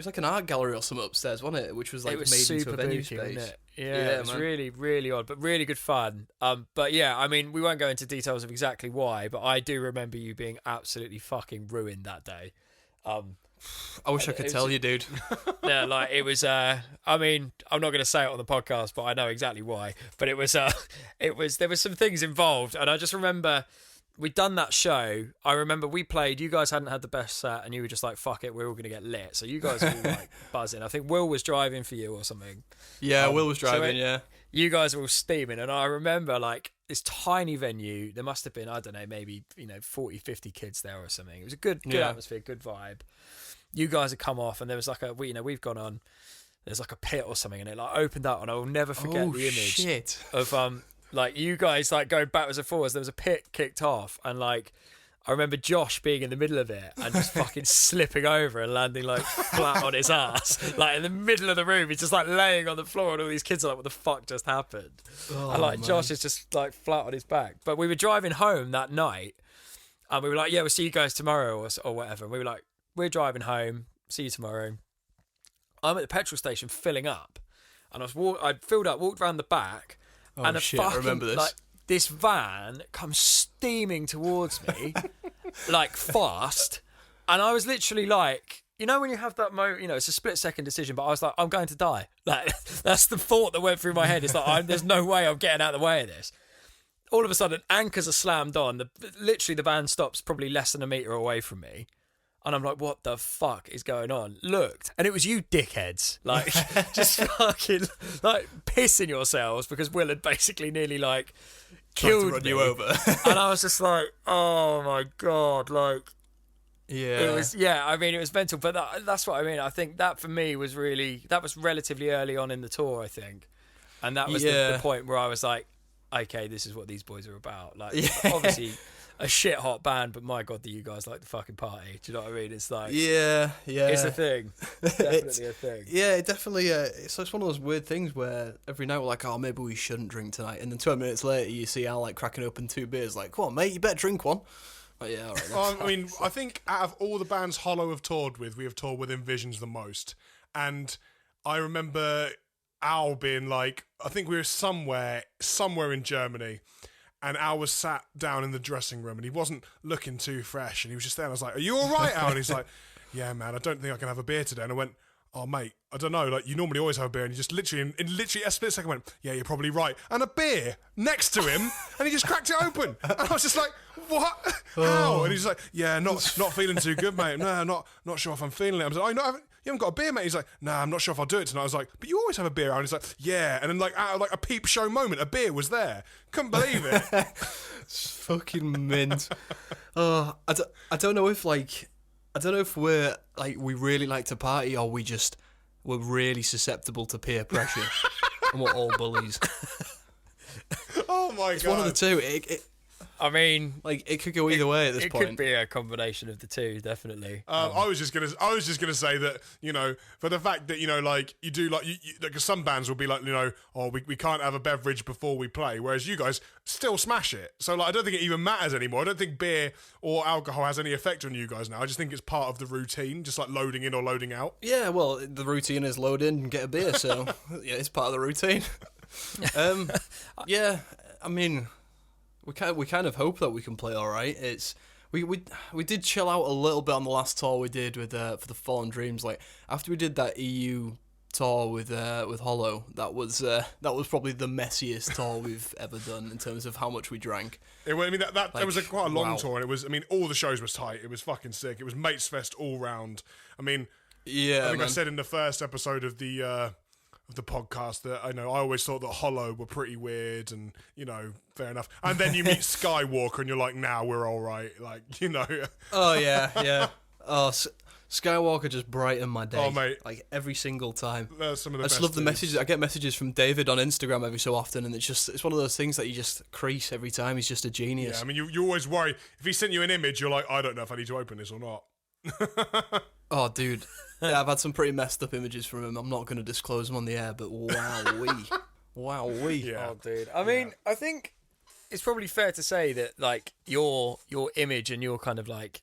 like an art gallery or something upstairs, wasn't it? Which was like it was made into super a venue booky, space. wasn't it? Yeah, it was man. really, really odd, but really good fun. But yeah, I mean, we won't go into details of exactly why, but I do remember you being absolutely fucking ruined that day. I wish I could tell you, dude. Yeah, like it was. I mean, I'm not going to say it on the podcast, but I know exactly why. But it was. There was some things involved, and I just remember we'd done that show. I remember we played. You guys hadn't had the best set, and you were just like, "Fuck it, we're all going to get lit." So you guys were all like buzzing. I think Will was driving for you or something. Yeah, Will was driving. Yeah. You guys were all steaming, and I remember like this tiny venue. There must have been, I don't know, maybe 40, 50 kids there or something. It was a good atmosphere, good vibe. You guys had come off, and there was like we've gone on. There's like a pit or something, and it like opened up, and I will never forget the image of like you guys like going backwards and forwards. There was a pit kicked off, and like I remember Josh being in the middle of it and just fucking slipping over and landing like flat on his ass, like in the middle of the room. He's just like laying on the floor, and all these kids are like, "What the fuck just happened?" And like Josh is just like flat on his back. But we were driving home that night, and we were like, "Yeah, we'll see you guys tomorrow," or whatever. And we were like, "We're driving home. See you tomorrow." I'm at the petrol station filling up, and I'd filled up, walked around the back, and I remember this. Like, this van comes steaming towards me, like fast, and I was literally like, when you have that moment, it's a split-second decision, but I was like, I'm going to die. Like, that's the thought that went through my head. It's like, there's no way I'm getting out of the way of this. All of a sudden, anchors are slammed on. Literally, the van stops probably less than a metre away from me. And I'm like, what the fuck is going on? Looked, and it was you dickheads, like, just fucking, like, pissing yourselves because Will had basically nearly, like, killed me. You over. And I was just like, oh my God, like, Yeah. it was, I mean, it was mental, but that's what I mean. I think that for me was relatively early on in the tour, I think. And that was the point where I was like, okay, this is what these boys are about. Like, obviously a shit hot band, but my God, do you guys like the fucking party? Do you know what I mean? It's like, it's a thing. Definitely a thing. Yeah, it definitely. It's one of those weird things where every night we're like, oh, maybe we shouldn't drink tonight, and then 20 minutes later you see Al like cracking open 2 beers, like, come on, mate, you better drink one. Like, yeah, all right. I mean, I think out of all the bands Hollow have toured with, we have toured with Invisions the most, and I remember Al being like, I think we were somewhere in Germany. And Al was sat down in the dressing room, and he wasn't looking too fresh, and he was just there, and I was like, are you all right, Al? And he's like, yeah, man, I don't think I can have a beer today. And I went, oh mate, I don't know, like you normally always have a beer, and he just literally in literally a split second went, yeah, you're probably right, and a beer next to him, and he just cracked it open, and I was just like, what? How? And he's like, yeah, not feeling too good, mate. No, not sure if I'm feeling it. I was like, you haven't got a beer, mate. He's like, nah, I'm not sure if I'll do it tonight. I was like, but you always have a beer out. And he's like, yeah, and then like out of like a peep show moment, a beer was there. Couldn't believe it. It's fucking mint. I don't know if we're like we really like to party or we're really susceptible to peer pressure and we're all bullies. Oh my god, it's one of the two. I mean, like it could go either way at this point. It could be a combination of the two, definitely. I was just gonna say that, you know, for the fact that, you know, like you do like like some bands will be like, you know, oh, we can't have a beverage before we play, whereas you guys still smash it. So like I don't think it even matters anymore. I don't think beer or alcohol has any effect on you guys now. I just think it's part of the routine, just like loading in or loading out. Yeah, well, the routine is load in and get a beer, so yeah, it's part of the routine. Yeah, I mean, we kind of hope that we can play all right. We did chill out a little bit on the last tour we did with for the Fallen Dreams. Like after we did that EU tour with Hollow, that was probably the messiest tour we've ever done in terms of how much we drank. I mean that was quite a long tour, and it was, I mean, all the shows was tight. It was fucking sick. It was Mates Fest all round. I mean, yeah, I think I said in the first episode of the podcast that I always thought that Hollow were pretty weird, and you know, fair enough. And then you meet Skywalker and you're like, nah, we're all right, like, you know. Oh yeah. Oh, Skywalker just brightened my day. Oh mate, like every single time. Some of the I just best love the dudes. messages. I get messages from David on Instagram every so often, and it's one of those things that you just crease every time. He's just a genius. Yeah, I mean, you always worry if he sent you an image, you're like, I don't know if I need to open this or not. Oh, dude. Yeah, I've had some pretty messed up images from him. I'm not going to disclose them on the air, but wowee. Wowee. Yeah. Oh, dude. I mean, I think it's probably fair to say that, like, your image and your kind of, like,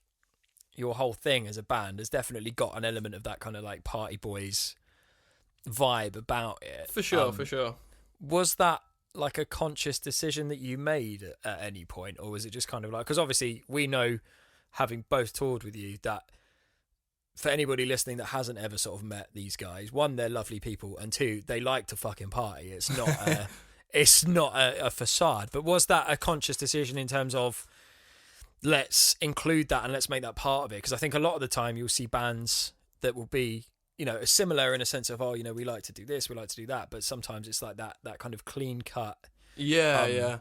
your whole thing as a band has definitely got an element of that kind of, like, party boys vibe about it. For sure, for sure. Was that, like, a conscious decision that you made at any point? Or was it just kind of like... Because obviously we know, having both toured with you, that... For anybody listening that hasn't ever sort of met these guys, one, they're lovely people, and two, they like to fucking party. It's not a facade. But was that a conscious decision in terms of let's include that and let's make that part of it? Because I think a lot of the time you'll see bands that will be, you know, similar in a sense of, oh, you know, we like to do this, we like to do that, but sometimes it's like that kind of clean cut. Yeah.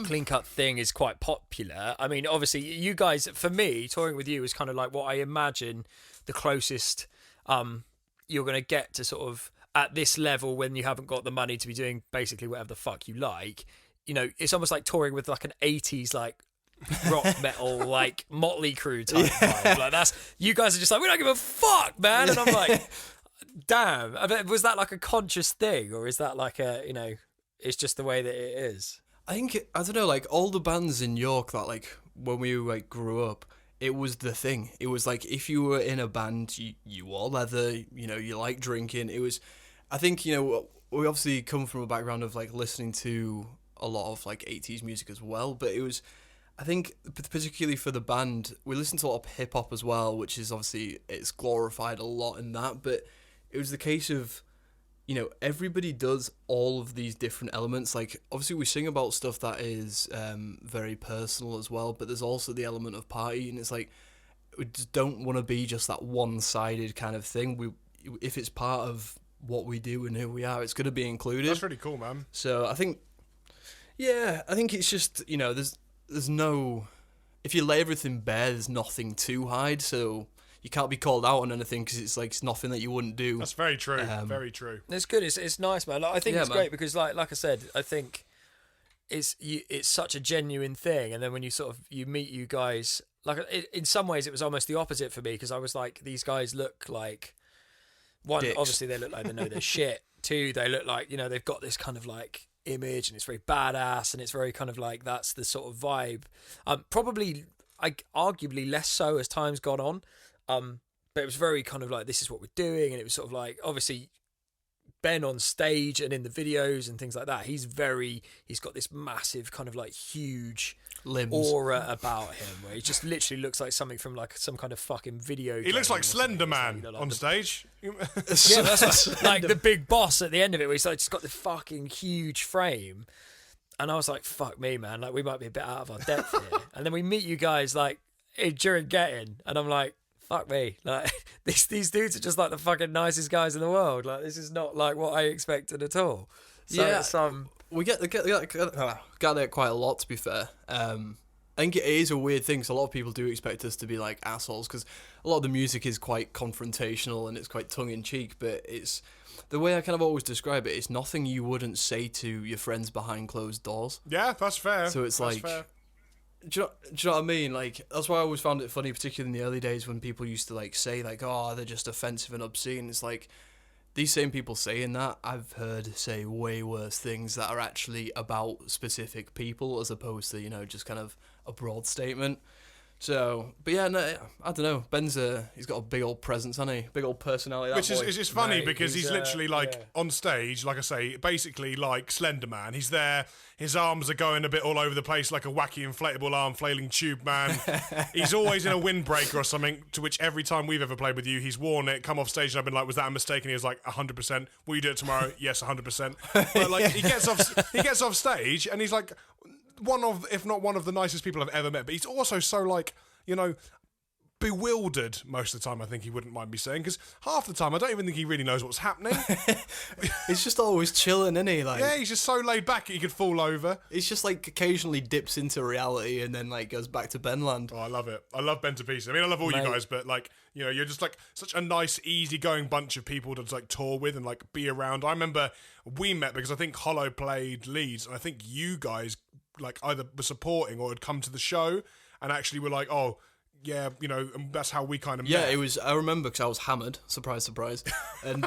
Clean cut thing is quite popular. I mean, obviously, you guys, for me, touring with you is kind of like what I imagine the closest you're going to get to sort of at this level when you haven't got the money to be doing basically whatever the fuck you like. You know, it's almost like touring with like an 80s like rock metal like Motley Crue type vibe. Like that's, you guys are just like, we don't give a fuck, man. And I'm like, damn. I mean, was that like a conscious thing, or is that like a, you know, it's just the way that it is? I don't know, like all the bands in York that like when we like grew up, it was the thing. It was like if you were in a band, you wore leather, you know, you like drinking. It was, I think, you know, we obviously come from a background of like listening to a lot of like 80s music as well, but it was, I think particularly for the band, we listened to a lot of hip hop as well, which is obviously, it's glorified a lot in that, but it was the case of, you know, everybody does all of these different elements. Like, obviously we sing about stuff that is very personal as well, but there's also the element of party, and it's like, we just don't want to be just that one-sided kind of thing. If it's part of what we do and who we are, it's going to be included. That's really cool, man. So I think it's just, you know, there's no, if you lay everything bare, there's nothing to hide, so you can't be called out on anything because it's like it's nothing that you wouldn't do. That's very true. Very true. It's good. It's nice, man. Like, I think it's great because, like I said, I think it's such a genuine thing. And then when you sort of you meet you guys, like in some ways, it was almost the opposite for me because I was like, these guys look like, one, dicks. Obviously they look like they know their shit. Two, they look like, you know, they've got this kind of like image and it's very badass and it's very kind of like that's the sort of vibe. Probably, arguably less so as time's gone on. But it was very kind of like, this is what we're doing, and it was sort of like, obviously Ben on stage and in the videos and things like that, he's got this massive kind of like huge limbs. aura about him, where he just literally looks like something from like some kind of fucking video game. He looks like or something. Slender It's like, Man you know, like on the- stage. Yeah, that's like the big boss at the end of it, where he's like just got this fucking huge frame. And I was like, fuck me, man, like we might be a bit out of our depth here. And then we meet you guys like during getting, and I'm like, fuck me, like these dudes are just like the fucking nicest guys in the world. Like this is not like what I expected at all. So Yeah. it's, We get that quite a lot, to be fair. I think it is a weird thing, because a lot of people do expect us to be like assholes, because a lot of the music is quite confrontational and it's quite tongue-in-cheek, but it's the way I kind of always describe it, it's nothing you wouldn't say to your friends behind closed doors. Yeah, that's fair. So it's That's like, fair. do you know what I mean? Like, that's why I always found it funny, particularly in the early days when people used to like say like, oh, they're just offensive and obscene. It's like, these same people saying that, I've heard say way worse things that are actually about specific people, as opposed to, you know, just kind of a broad statement. So, but yeah, no, I don't know. Ben's he's got a big old presence, hasn't he? Big old personality. That Which boy. is funny Mate, because he's literally like yeah. on stage, like I say, basically like Slender Man. He's there, his arms are going a bit all over the place like a wacky inflatable arm flailing tube man. He's always in a windbreaker or something, to which every time we've ever played with you, he's worn it, come off stage, and I've been like, was that a mistake? And he was like, 100%. Will you do it tomorrow? Yes, 100%. But like he gets off stage and he's like one of, if not one of the nicest people I've ever met. But he's also so like, you know, bewildered most of the time, I think he wouldn't mind me saying, because half the time I don't even think he really knows what's happening. He's just always chilling, isn't he? Like, Yeah, he's just so laid back he could fall over. he's just like occasionally dips into reality and then like goes back to Benland. Oh, I love it. I love Ben to pieces. I mean, I love all you Mate. guys, but like, you know, you're just like such a nice, easygoing bunch of people to just like tour with and like be around. I remember we met because I think Hollow played Leeds, and I think you guys like either were supporting or had come to the show and actually were like, oh, yeah, you know, and that's how we kind of Yeah, met. it was. I remember because I was hammered. Surprise, surprise. And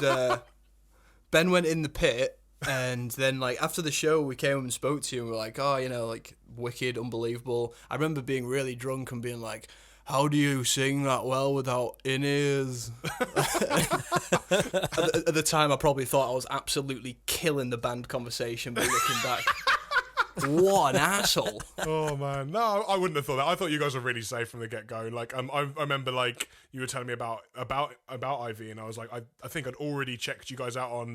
Ben went in the pit, and then like after the show, we came and spoke to you, and we were like, "Oh, you know, like wicked, unbelievable." I remember being really drunk and being like, "How do you sing that well without in-ears?" at the time, I probably thought I was absolutely killing the band conversation, but looking back, what an asshole. Oh man, no, I wouldn't have thought that. I thought you guys were really safe from the get go. Like, I remember like you were telling me about Ivy, and I was like, I think I'd already checked you guys out on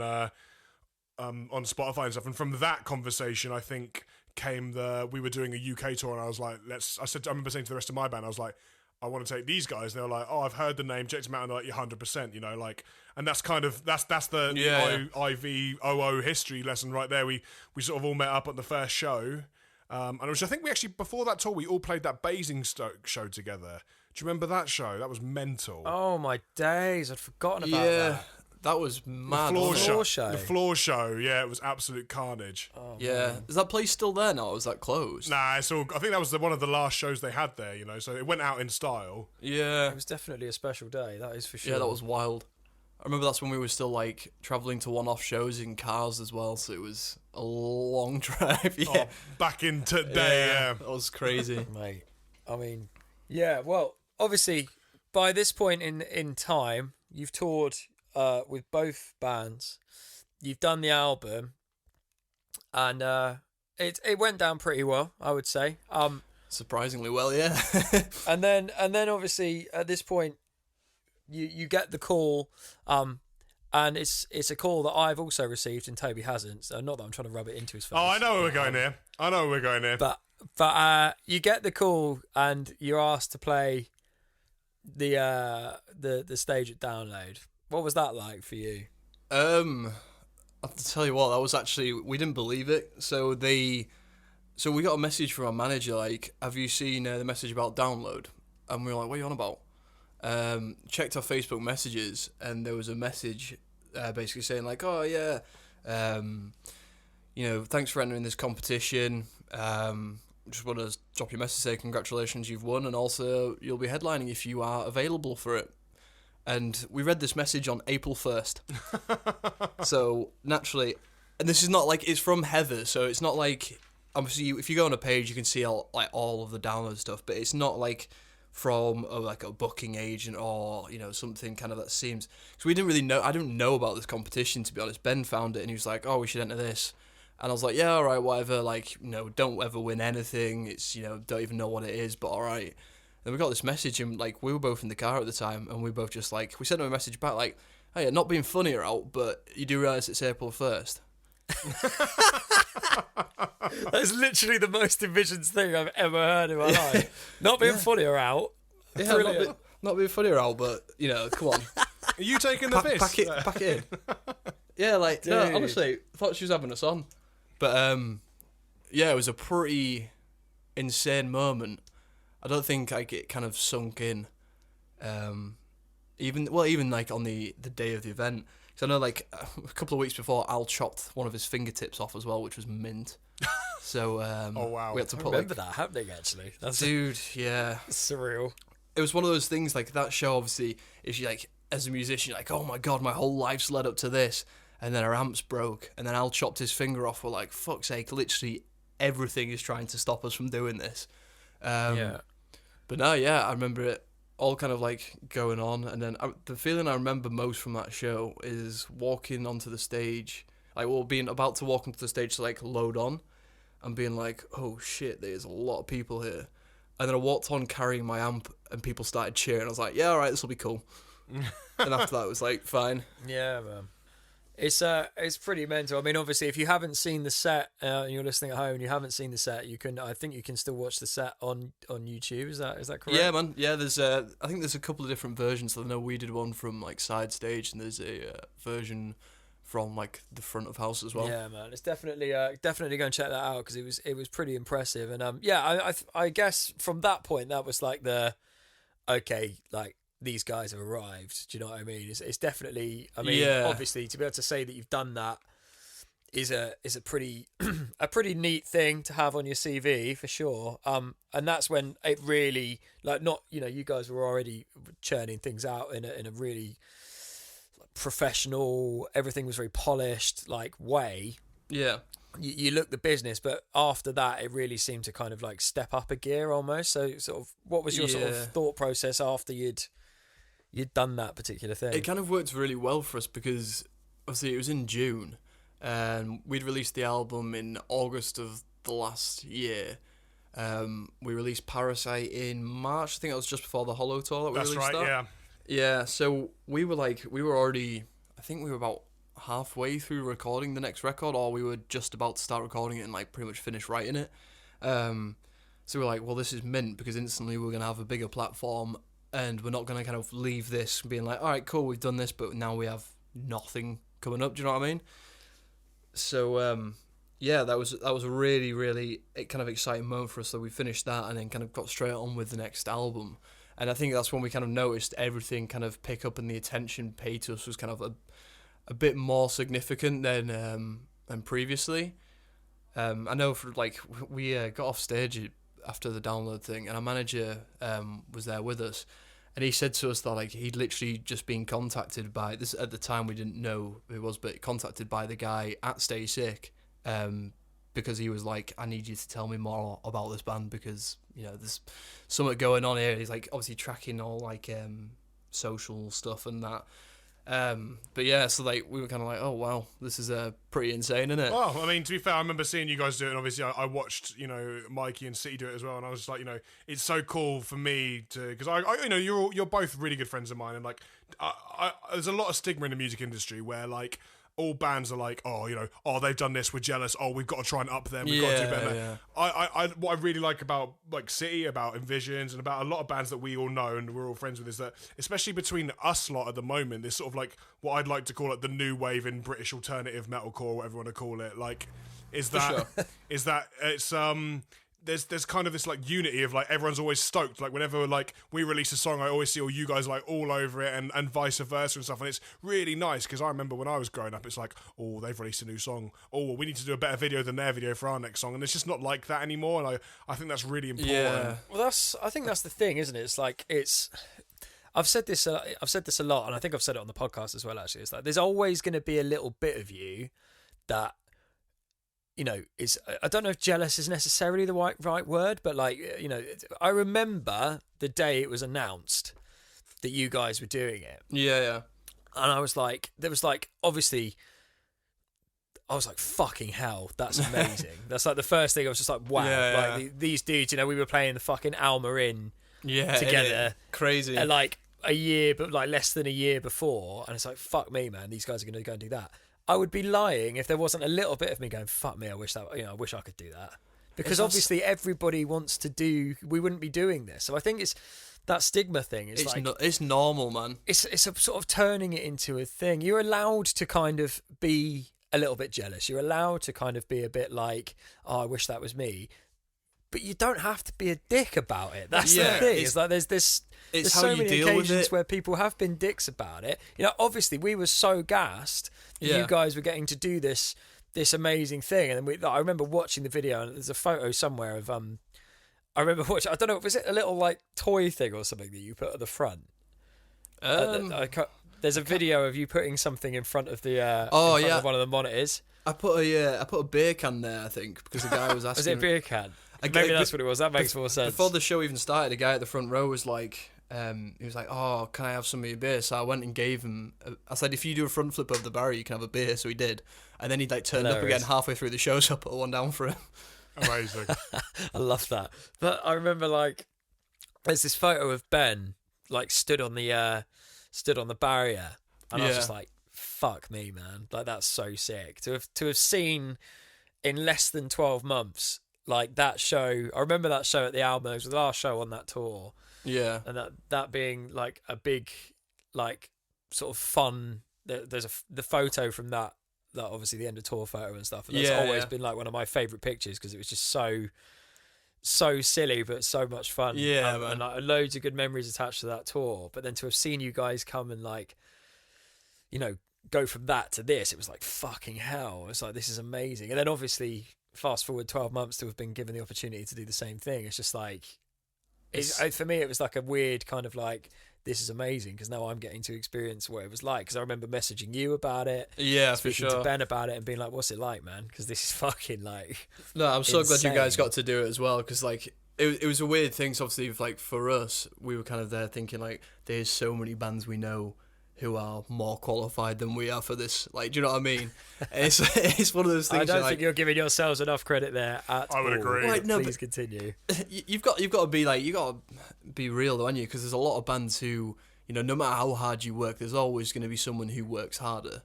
Spotify and stuff. And from that conversation, I think came we were doing a UK tour, and I was like, I remember saying to the rest of my band, I was like, I want to take these guys. And they were like, oh, I've heard the name, checked them out, and they're like, you're 100%, you know, like, and that's kind of, that's the IVOO history lesson right there. We sort of all met up at the first show. And which I think we actually, before that tour, we all played that Basingstoke show together. Do you remember that show? That was mental. oh my days, I'd forgotten about Yeah, that. that was mad. Floor wasn't it? Floor show. show. The floor show, yeah, it was absolute carnage. Yeah, is that place still there now? Or is that closed? Nah, it's all. I think that was one of the last shows they had there, you know. So it went out in style. Yeah, It was definitely a special day, that is for sure. yeah, that was wild. I remember that's when we were still like traveling to one-off shows in cars as well, so it was a long drive. Yeah, Oh, back in today, yeah. that was crazy. Mate, I mean, yeah, well, obviously, by this point in time, you've toured with both bands, you've done the album, and it went down pretty well, I would say. Surprisingly well, yeah. And then obviously at this point, you get the call, and it's a call that I've also received and Toby hasn't. So not that I'm trying to rub it into his face. Oh, I know where we're going here. But you get the call and you're asked to play the stage at Download. What was that like for you? I have to tell you what, that was actually, we didn't believe it. So we got a message from our manager like, have you seen the message about Download? And we were like, what are you on about? Checked our Facebook messages, and there was a message basically saying like, oh yeah, you know, thanks for entering this competition. Just want to drop you a message, say congratulations, you've won, and also you'll be headlining if you are available for it. And we read this message on April 1st. So naturally, and this is not like, it's from Heather, so it's not like, obviously if you go on a page you can see all of the download stuff, but it's not like from a booking agent or, you know, something kind of that seems, because we didn't really know, I didn't know about this competition, to be honest. Ben found it and he was like, oh, we should enter this, And I was like, yeah, all right, whatever. Like, don't ever win anything. It's, don't even know what it is, but all right. Then we got this message, and like we were both in the car at the time, and we both just like we sent him a message back like, "Hey, not being funny or out, but you do realise it's April 1st." That's literally the most Invisions thing I've ever heard in my life. Not being funny or out. Yeah, not being funny or out, but come on. Are you taking the piss? Pack it in. Yeah, like no, honestly, I thought she was having us on, but yeah, it was a pretty insane moment. I don't think it kind of sunk in, even like on the day of the event. Because I know like a couple of weeks before, Al chopped one of his fingertips off as well, which was mint. So oh wow, we had to put remember that happening actually. That's yeah, surreal. It was one of those things like that show. Obviously, if you like as a musician, you're like, oh my god, my whole life's led up to this, and then our amps broke, and then Al chopped his finger off. We're like, fuck's sake, literally everything is trying to stop us from doing this. Yeah. But no, yeah, I remember it all kind of like going on, and then the feeling I remember most from that show is walking onto the stage, like being about to walk onto the stage to like load on, and being like, oh shit, there's a lot of people here, and then I walked on carrying my amp, and people started cheering. I was like, yeah, all right, this will be cool. And after that, it was like fine. Yeah, man. It's pretty mental. I mean, obviously, if you haven't seen the set, and you're listening at home and you haven't seen the set, I think you can still watch the set on YouTube. Is that correct? Yeah, man. Yeah, there's I think there's a couple of different versions. I know we did one from like side stage, and there's a version from like the front of house as well. Yeah, man. It's definitely go and check that out because it was pretty impressive. And yeah, I guess from that point that was like like these guys have arrived. Do you know what I mean? It's definitely. I mean, obviously, to be able to say that you've done that is a pretty a pretty neat thing to have on your CV for sure. And that's when it really you guys were already churning things out in a really professional. Everything was very polished like way. Yeah. You look the business, but after that, it really seemed to kind of like step up a gear almost. So sort of, what was your sort of thought process after you'd done that particular thing? It kind of worked really well for us because obviously it was in June and we'd released the album in August of the last year. We released Parasite in March. I think that was just before the Hollow tour that we released. That's right, yeah. Yeah, so we were already, I think we were about halfway through recording the next record, or we were just about to start recording it and like pretty much finish writing it. So we're like, well, this is mint because instantly we're going to have a bigger platform and we're not going to kind of leave this being like, all right, cool, we've done this, but now we have nothing coming up. Do you know what I mean? So, yeah, that was a really, really kind of exciting moment for us. So we finished that and then kind of got straight on with the next album. And I think that's when we kind of noticed everything kind of pick up and the attention paid to us was kind of a bit more significant than previously. I know for like we got off stage after the download thing, and our manager was there with us, and he said to us that like he'd literally just been contacted by this at the time we didn't know who it was, but contacted by the guy at Stay Sick, because he was like, I need you to tell me more about this band because there's something going on here. He's like obviously tracking all like social stuff and that. But yeah, so like we were kind of like, oh wow, this is pretty insane, isn't it? Well, I mean, to be fair, I remember seeing you guys do it, and obviously I watched Mikey and City do it as well, and I was just like, it's so cool for me to, because I you're both really good friends of mine, and like there's a lot of stigma in the music industry where like all bands are like, oh, they've done this, we're jealous, oh, we've got to try and up them, we've got to do better. Yeah. What I really like about like City, about Invisions, and about a lot of bands that we all know and we're all friends with is that, especially between us lot at the moment, this sort of like what I'd like to call it the new wave in British alternative metalcore, whatever you want to call it, like is that it's there's kind of this like unity of like everyone's always stoked. Like whenever like we release a song, I always see all you guys like all over it, and vice versa and stuff. And it's really nice because I remember when I was growing up, it's like, oh, they've released a new song. Oh, well, we need to do a better video than their video for our next song. And it's just not like that anymore. And I think that's really important. Yeah. Well, I think that's the thing, isn't it? It's like I've said this a lot, and I think I've said it on the podcast as well. Actually, it's like there's always going to be a little bit of you that. Is I don't know if jealous is necessarily the right word, but like, I remember the day it was announced that you guys were doing it. Yeah. And I was like, there was like, obviously, I was like, fucking hell, that's amazing. That's like the first thing I was just like, wow. Yeah, like these dudes, you know, we were playing the fucking Alma Inn together. Crazy. Like a year, but like less than a year before. And it's like, fuck me, man, these guys are going to go and do that. I would be lying if there wasn't a little bit of me going, fuck me, I wish I could do that. Because obviously everybody wants to do, we wouldn't be doing this. So I think it's that stigma thing. It's normal, man. It's a sort of turning it into a thing. You're allowed to kind of be a little bit jealous. You're allowed to kind of be a bit like, oh, I wish that was me. But you don't have to be a dick about it. That's the thing. It's like there's so many occasions where people have been dicks about it. You know, obviously we were so gassed that you guys were getting to do this amazing thing, and then I remember watching the video, and there's a photo somewhere of I remember watching. I don't know, was it a little like toy thing or something that you put at the front? There's a video of you putting something in front of the of one of the monitors. I put a beer can there, I think, because the guy was asking. Was it a beer can? Maybe that's what it was. That makes more sense. Before the show even started, the guy at the front row was like, he was like, "Oh, can I have some of your beer?" So I went and gave him. I said, "If you do a front flip over the barrier, you can have a beer." So he did, and then he like turned up again halfway through the show, so I put one down for him. Amazing. I love that. But I remember like, there's this photo of Ben like stood on the barrier, and I was just like, "Fuck me, man! Like that's so sick to have seen in less than 12 months." Like that show, I remember that show at the Alma. It was the last show on that tour. Yeah, and that being like a big, like sort of fun. There's the photo from that obviously the end of tour photo and stuff. And that's always been like one of my favourite pictures because it was just so silly but so much fun. Yeah, man. And like, loads of good memories attached to that tour. But then to have seen you guys come and like, you know, go from that to this, it was like fucking hell. It's like this is amazing. And then obviously, fast forward 12 months to have been given the opportunity to do the same thing. It's just like, for me, it was like a weird kind of like, this is amazing because now I'm getting to experience what it was like. Because I remember messaging you about it, speaking to Ben about it, and being like, "What's it like, man?" Because this is fucking like. No, I'm so glad you guys got to do it as well. Because like, it was a weird thing. So obviously, like for us, we were kind of there thinking like, there's so many bands we know who are more qualified than we are for this. Like, do you know what I mean? It's one of those things. I don't think you're giving yourselves enough credit there at all. I would agree. Right, no, please continue. You've got to be like, you got to be real though, aren't you? Because there's a lot of bands who, you know, no matter how hard you work, there's always going to be someone who works harder.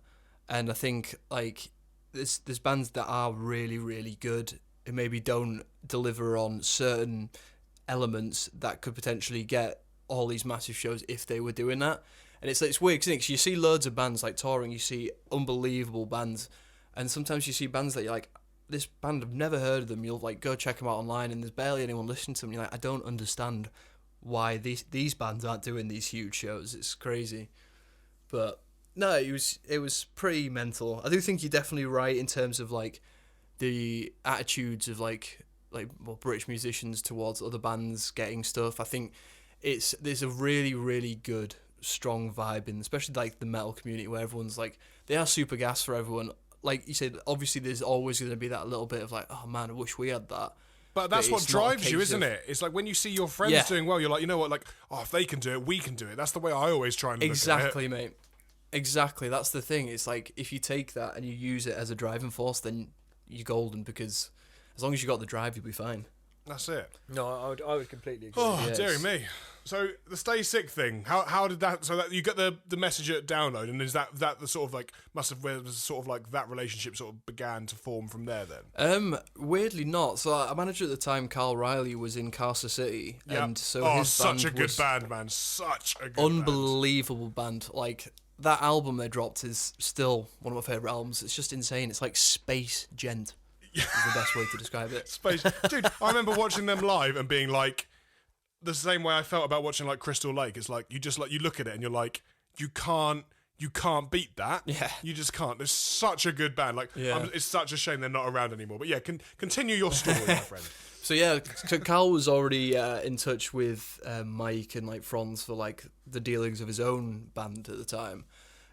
And I think like there's bands that are really, really good who maybe don't deliver on certain elements that could potentially get all these massive shows if they were doing that. And it's weird, isn't it? 'Cause you see loads of bands like touring, you see unbelievable bands, and sometimes you see bands that you're like, this band, I've never heard of them. You'll like go check them out online, and there's barely anyone listening to them. You're like, I don't understand why these bands aren't doing these huge shows. It's crazy, but no, it was pretty mental. I do think you're definitely right in terms of like the attitudes of like British musicians towards other bands getting stuff. I think there's a really, really good strong vibe in, especially like the metal community where everyone's like, they are super gas for everyone. Like you said, obviously there's always going to be that little bit of like, oh man, I wish we had that. But that's what drives you, isn't it? It's like when you see your friends doing well, you're like, you know what, like, oh, if they can do it, we can do it. That's the way I always try and look at it. Mate. Exactly, that's the thing. It's like if you take that and you use it as a driving force, then you're golden, because as long as you got the drive, you'll be fine. That's it. No, I would completely agree. Oh, dearie me. So the Stay Sick thing, how did that? So that you get the message at download, and is that the sort of like where was sort of like that relationship sort of began to form from there then? Weirdly not. So our manager at the time, Carl Riley, was in Carcer City, and so his such band a good band, man, such a good unbelievable band. Like that album they dropped is still one of my favorite albums. It's just insane. It's like space gent. Is the best way to describe it. Space, dude. I remember watching them live and being like, the same way I felt about watching like Crystal Lake. It's like you just like you look at it and you're like, you can't beat that. Yeah, you just can't. There's such a good band. Like, it's such a shame they're not around anymore. But yeah, continue your story, my friend. So yeah, Carl was already in touch with Mike and like Franz for like the dealings of his own band at the time.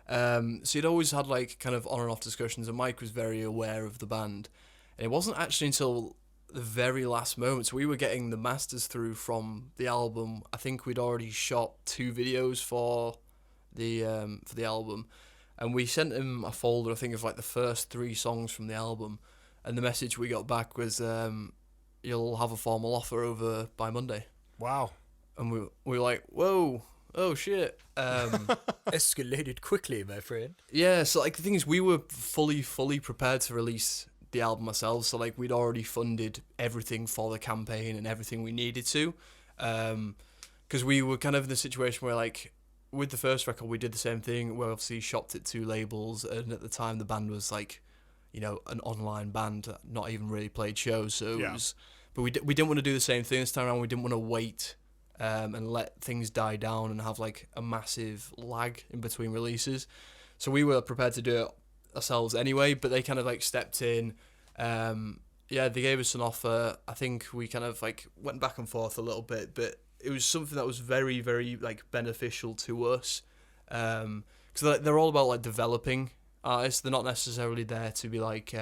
So he'd always had like kind of on and off discussions, and Mike was very aware of the band. And it wasn't actually until the very last moment, so we were getting the masters through from the album. I think we'd already shot 2 videos for the album, And we sent him a folder, I think, of like the first 3 songs from the album. And the message we got back was, you'll have a formal offer over by Monday. Wow. And we were like, whoa, oh shit. Escalated quickly, my friend. Yeah, so like the thing is, we were fully prepared to release the album ourselves. So like we'd already funded everything for the campaign and everything we needed to. Because we were kind of in the situation where like, with the first record, we did the same thing. We obviously shopped it to labels, and at the time the band was like, you know, an online band that not even really played shows. So it was, but we didn't want to do the same thing this time around. We didn't want to wait and let things die down and have like a massive lag in between releases. So we were prepared to do it ourselves anyway. But they kind of like stepped in. They gave us an offer. I think we kind of like went back and forth a little bit, but it was something that was very, very like beneficial to us, because they're all about like developing artists. They're not necessarily there to be like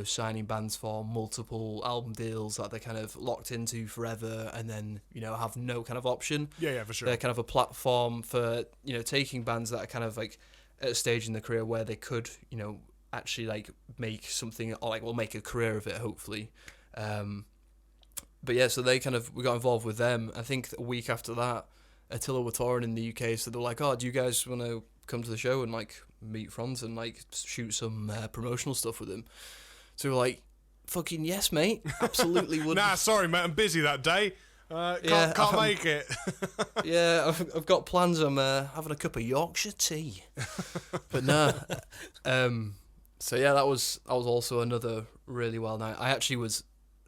signing bands for multiple album deals that they're kind of locked into forever and then have no kind of option. Yeah, for sure. They're kind of a platform for taking bands that are kind of like at a stage in their career where they could actually like make something, or like make a career of it, hopefully. But yeah, so we got involved with them. I think a week after that, Attila were touring in the UK, so they were like, "Oh, do you guys want to come to the show and like meet Franz and like shoot some promotional stuff with him?" So we were like, "Fucking yes, mate, absolutely would." Nah, sorry, mate, I'm busy that day. Can't make it. Yeah, I've got plans. I'm having a cup of Yorkshire tea, but nah. So yeah, that was also another really well night.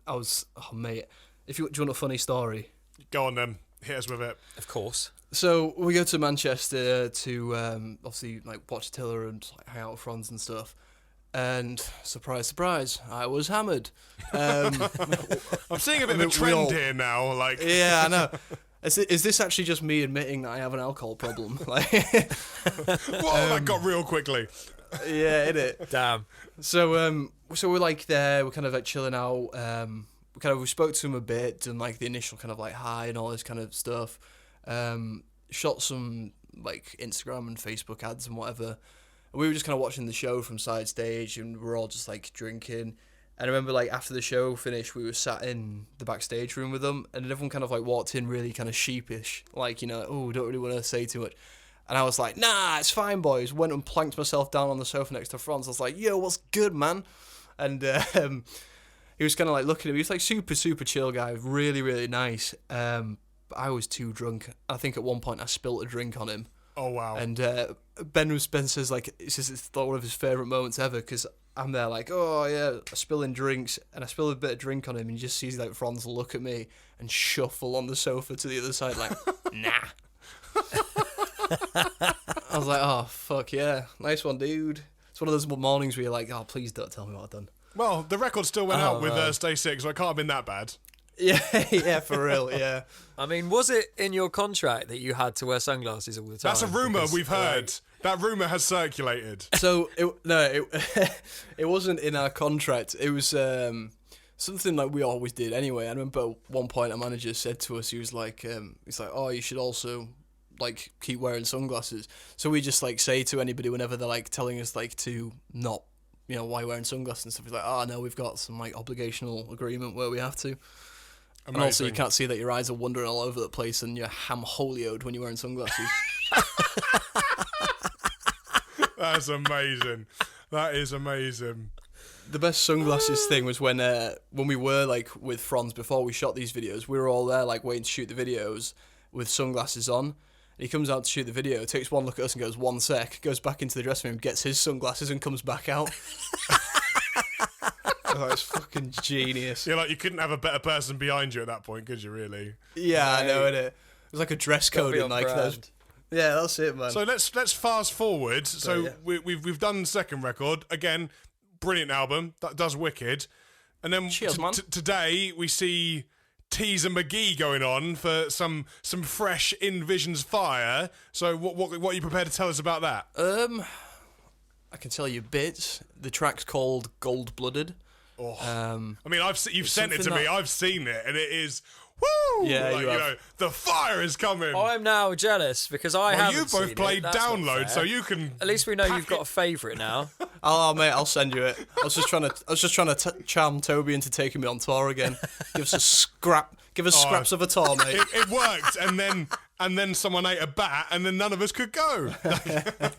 Oh mate, do you want a funny story? Go on then, hit us with it. Of course. So we go to Manchester to obviously like watch Attila and like, hang out with Franz and stuff. And surprise, surprise, I was hammered. I'm seeing a bit of a trend here now. Like, yeah, I know. Is this actually just me admitting that I have an alcohol problem? Like, whoa, that got real quickly. Yeah, it. Damn. So we're like there, we're kind of like chilling out. We spoke to him a bit, done like the initial kind of like hi and all this kind of stuff. Shot some like Instagram and Facebook ads and whatever. And we were just kind of watching the show from side stage, and we're all just like drinking. And I remember like after the show finished, we were sat in the backstage room with them, and everyone kind of like walked in really kind of sheepish, like oh, don't really want to say too much. And I was like, nah, it's fine, boys. Went and planked myself down on the sofa next to Franz. I was like, yo, what's good, man? And he was kind of like looking at me. He was like super, super chill guy, really, really nice. But I was too drunk. I think at one point I spilt a drink on him. Oh, wow. And Ben says like, it's one of his favourite moments ever, because I'm there like, oh yeah, spilling drinks, and I spill a bit of drink on him, and you just see like Franz look at me and shuffle on the sofa to the other side like, nah. I was like, oh, fuck yeah. Nice one, dude. It's one of those mornings where you're like, oh, please don't tell me what I've done. Well, the record still went out with Stay Sick, so it can't have been that bad. Yeah, for real, yeah. I mean, was it in your contract that you had to wear sunglasses all the time? That's a rumour we've heard. That rumour has circulated. So, it wasn't in our contract. It was something like we always did anyway. I remember at one point our manager said to us, he was like, oh, you should also like keep wearing sunglasses. So we just like say to anybody whenever they're like telling us like to not, why you're wearing sunglasses and stuff, he's like, oh no, we've got some like obligational agreement where we have to. Amazing. And also you can't see that your eyes are wandering all over the place and you're ham-holioed when you're wearing sunglasses. That's amazing. That is amazing. The best sunglasses thing was when we were like with Franz before we shot these videos, we were all there like waiting to shoot the videos with sunglasses on. He comes out to shoot the video, takes one look at us and goes, 1 sec, goes back into the dressing room, gets his sunglasses and comes back out. Oh, it's fucking genius. Yeah, like you couldn't have a better person behind you at that point, could you really? Yeah, I know, innit? It was like a dress code in like those. Yeah, that's it, man. So let's fast forward. So we've done the second record. Again, brilliant album. That does wicked. And then cheers, man. Today we see Teaser McGee going on for some fresh Invisions fire. So what are you prepared to tell us about that? I can tell you bits. The track's called Gold Blooded. Oh. I mean, you've sent it to me. I've seen it, and it is woo! Yeah, like, you have. know, the fire is coming. I'm now jealous because I well, haven't you both seen played it. That's not download, fair. so you can. At least we know pack you've got it- a favourite now. Oh mate, I'll send you it. I was just trying to charm Toby into taking me on tour again. Give us scraps of a tour, mate. It worked, and then someone ate a bat, and then none of us could go.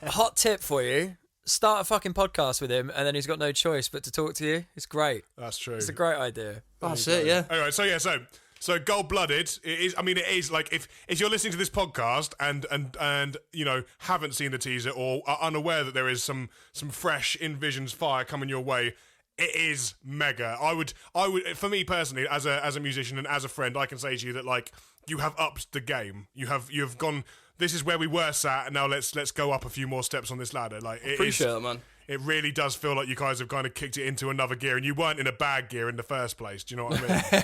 Hot tip for you. Start a fucking podcast with him, and then he's got no choice but to talk to you. It's great. That's true. It's a great idea. That's it, yeah. Anyway, so Gold Blooded. It is. I mean, it is like if you're listening to this podcast and you know haven't seen the teaser or are unaware that there is some fresh Invisions fire coming your way. It is mega. I would, for me personally, as a musician and as a friend, I can say to you that like you have upped the game. You've gone. This is where we were sat, and now let's go up a few more steps on this ladder. Like it Appreciate is, it, man. It really does feel like you guys have kind of kicked it into another gear, and you weren't in a bad gear in the first place. Do you know what I mean?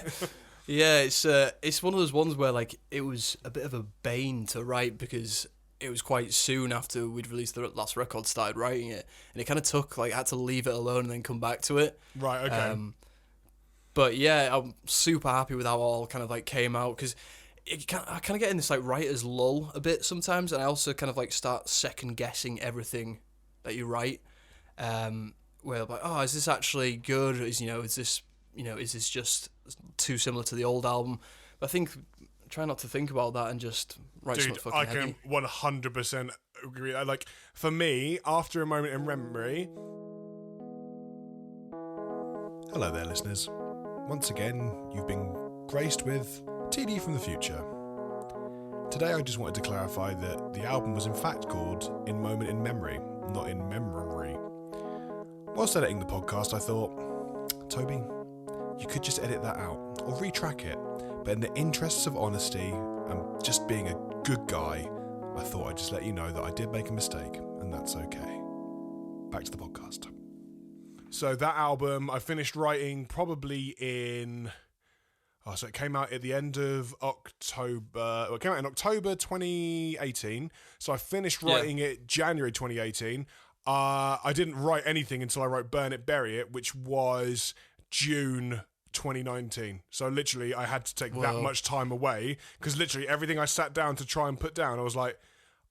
Yeah, it's one of those ones where like it was a bit of a bane to write because it was quite soon after we'd released the last record started writing it, and it kind of took like I had to leave it alone and then come back to it. Right. Okay. But yeah, I'm super happy with how it all kind of like came out because I kind of get in this like writer's lull a bit sometimes, and I also kind of like start second guessing everything that you write. Where like, oh, is this actually good? Is this just too similar to the old album? But I think try not to think about that and just write Dude, something fucking I heavy. can 100% agree. Like for me, after a moment in memory. Hello there, listeners. Once again, you've been graced with TD from the future. Today, I just wanted to clarify that the album was in fact called In Moment in Memory, not In Memory. Whilst editing the podcast, I thought, Toby, you could just edit that out or retrack it. But in the interests of honesty and just being a good guy, I thought I'd just let you know that I did make a mistake, and that's okay. Back to the podcast. So that album, I finished writing probably in... Oh, so it came out at the end of October. Well, it came out in October 2018. So I finished writing it January 2018. I didn't write anything until I wrote Burn It, Bury It, which was June 2019. So literally I had to take that much time away because literally everything I sat down to try and put down, I was like,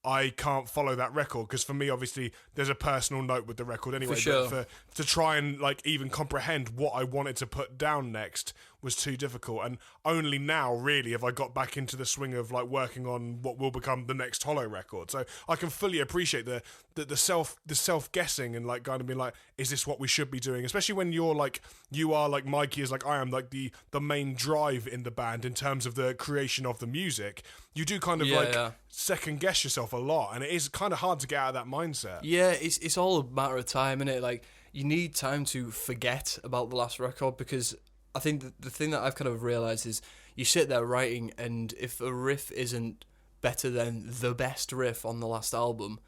I can't follow that record because for me, obviously, there's a personal note with the record anyway. For sure. But to try and like even comprehend what I wanted to put down next was too difficult. And only now, really, have I got back into the swing of like working on what will become the next Hollow record. So I can fully appreciate the self guessing and like kind of being like, is this what we should be doing? Especially when you are like Mikey is like I am, like the main drive in the band in terms of the creation of the music. You do kind of second guess yourself a lot, and it is kind of hard to get out of that mindset. Yeah, it's all a matter of time, innit? Like you need time to forget about the last record because I think the thing that I've kind of realised is you sit there writing, and if a riff isn't better than the best riff on the last album,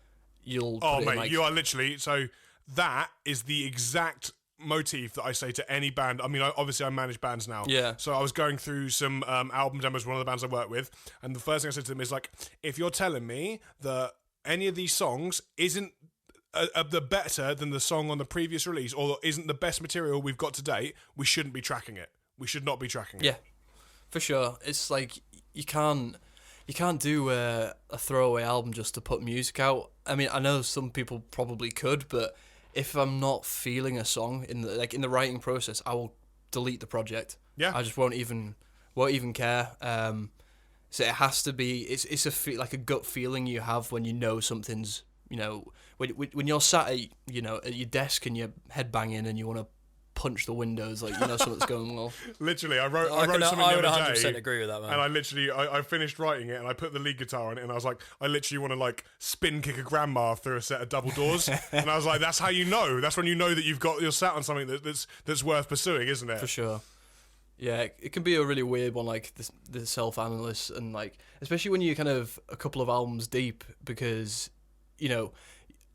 you'll Oh put it mate, in, like, you are literally so. That is the exact motif that I say to any band. I mean, obviously I manage bands now. Yeah. So I was going through some album demos with one of the bands I work with, and the first thing I said to them is like, if you're telling me that any of these songs isn't the better than the song on the previous release, or isn't the best material we've got to date, we shouldn't be tracking it. We should not be tracking it. Yeah, for sure. It's like you can't do a throwaway album just to put music out. I mean, I know some people probably could, but if I'm not feeling a song in the writing process, I will delete the project. Yeah. I just won't even care. So it has to be. It's like a gut feeling you have when you know something's. You know, when you're sat at your desk and you're head banging and you want to punch the windows, like you know something's going well. Literally, I wrote I something would the other 100% day, agree with that, man. and I finished writing it, and I put the lead guitar on it, and I was like, I literally want to like spin kick a grandma through a set of double doors, and I was like, that's how you know. That's when you know that you're sat on something that's worth pursuing, isn't it? For sure. Yeah, it can be a really weird one, like the self-analysis, and like especially when you're kind of a couple of albums deep, because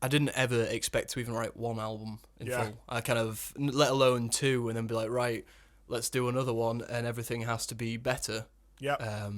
I didn't ever expect to even write one album in full. I kind of, let alone two, and then be like, right, let's do another one, and everything has to be better. Yeah.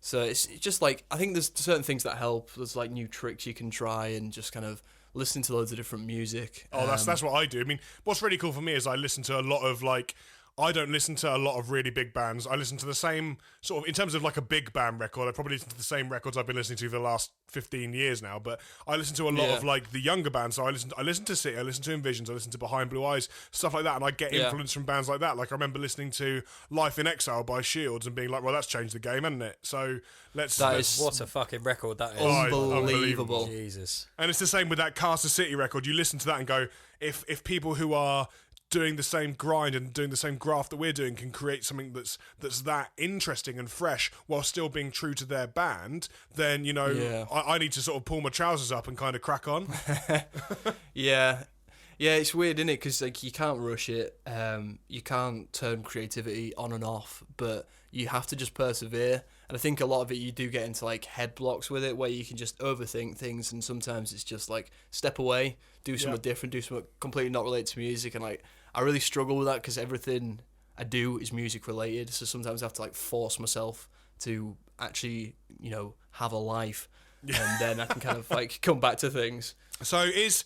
So it's just like, I think there's certain things that help. There's like new tricks you can try, and just kind of listen to loads of different music. Oh, that's what I do. I mean, what's really cool for me is I listen to a lot of like I don't listen to a lot of really big bands. I listen to the same sort of, in terms of like a big band record, I probably listen to the same records I've been listening to for the last 15 years now. But I listen to a lot of like the younger bands. So I listen to City, I listen to Invisions, I listen to Behind Blue Eyes, stuff like that. And I get influence from bands like that. Like I remember listening to Life in Exile by Shields and being like, well, that's changed the game, hasn't it? So what a fucking record that is. Unbelievable. Jesus. And it's the same with that Caster City record. You listen to that and go, if people who are doing the same grind and doing the same graft that we're doing can create something that's that interesting and fresh while still being true to their band, then, you know, I need to sort of pull my trousers up and kind of crack on. Yeah, it's weird, isn't it? Because like you can't rush it, you can't turn creativity on and off, but you have to just persevere. And I think a lot of it you do get into like head blocks with it, where you can just overthink things, and sometimes it's just like step away, do something different, do something completely not related to music. And like I really struggle with that because everything I do is music related, so sometimes I have to like force myself to actually, you know, have a life, and then I can kind of like come back to things. So is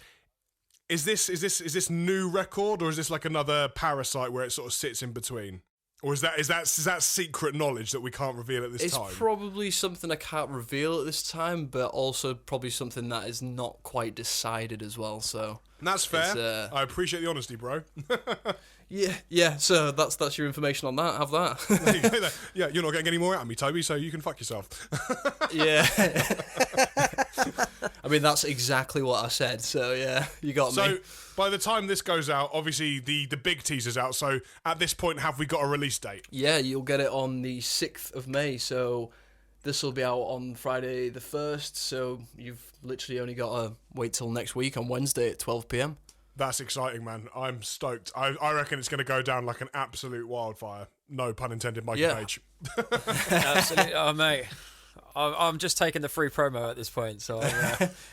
this new record, or is this like another Parasite where it sort of sits in between? Or is that secret knowledge that we can't reveal at this time? It's probably something I can't reveal at this time, but also probably something that is not quite decided as well. So and that's fair. I appreciate the honesty, bro. Yeah. So that's your information on that. Have that. Yeah, you're not getting any more out of me, Toby. So you can fuck yourself. Yeah. I mean, that's exactly what I said. So yeah, you got me. So by the time this goes out, obviously the big teaser's out. So at this point, have we got a release date? Yeah, you'll get it on the 6th of May. So this will be out on Friday the 1st. So you've literally only got to wait till next week on Wednesday at 12 p.m. That's exciting, man. I'm stoked. I reckon it's going to go down like an absolute wildfire. No pun intended, Mikey Page. Absolutely. Oh, mate. I'm just taking the free promo at this point, so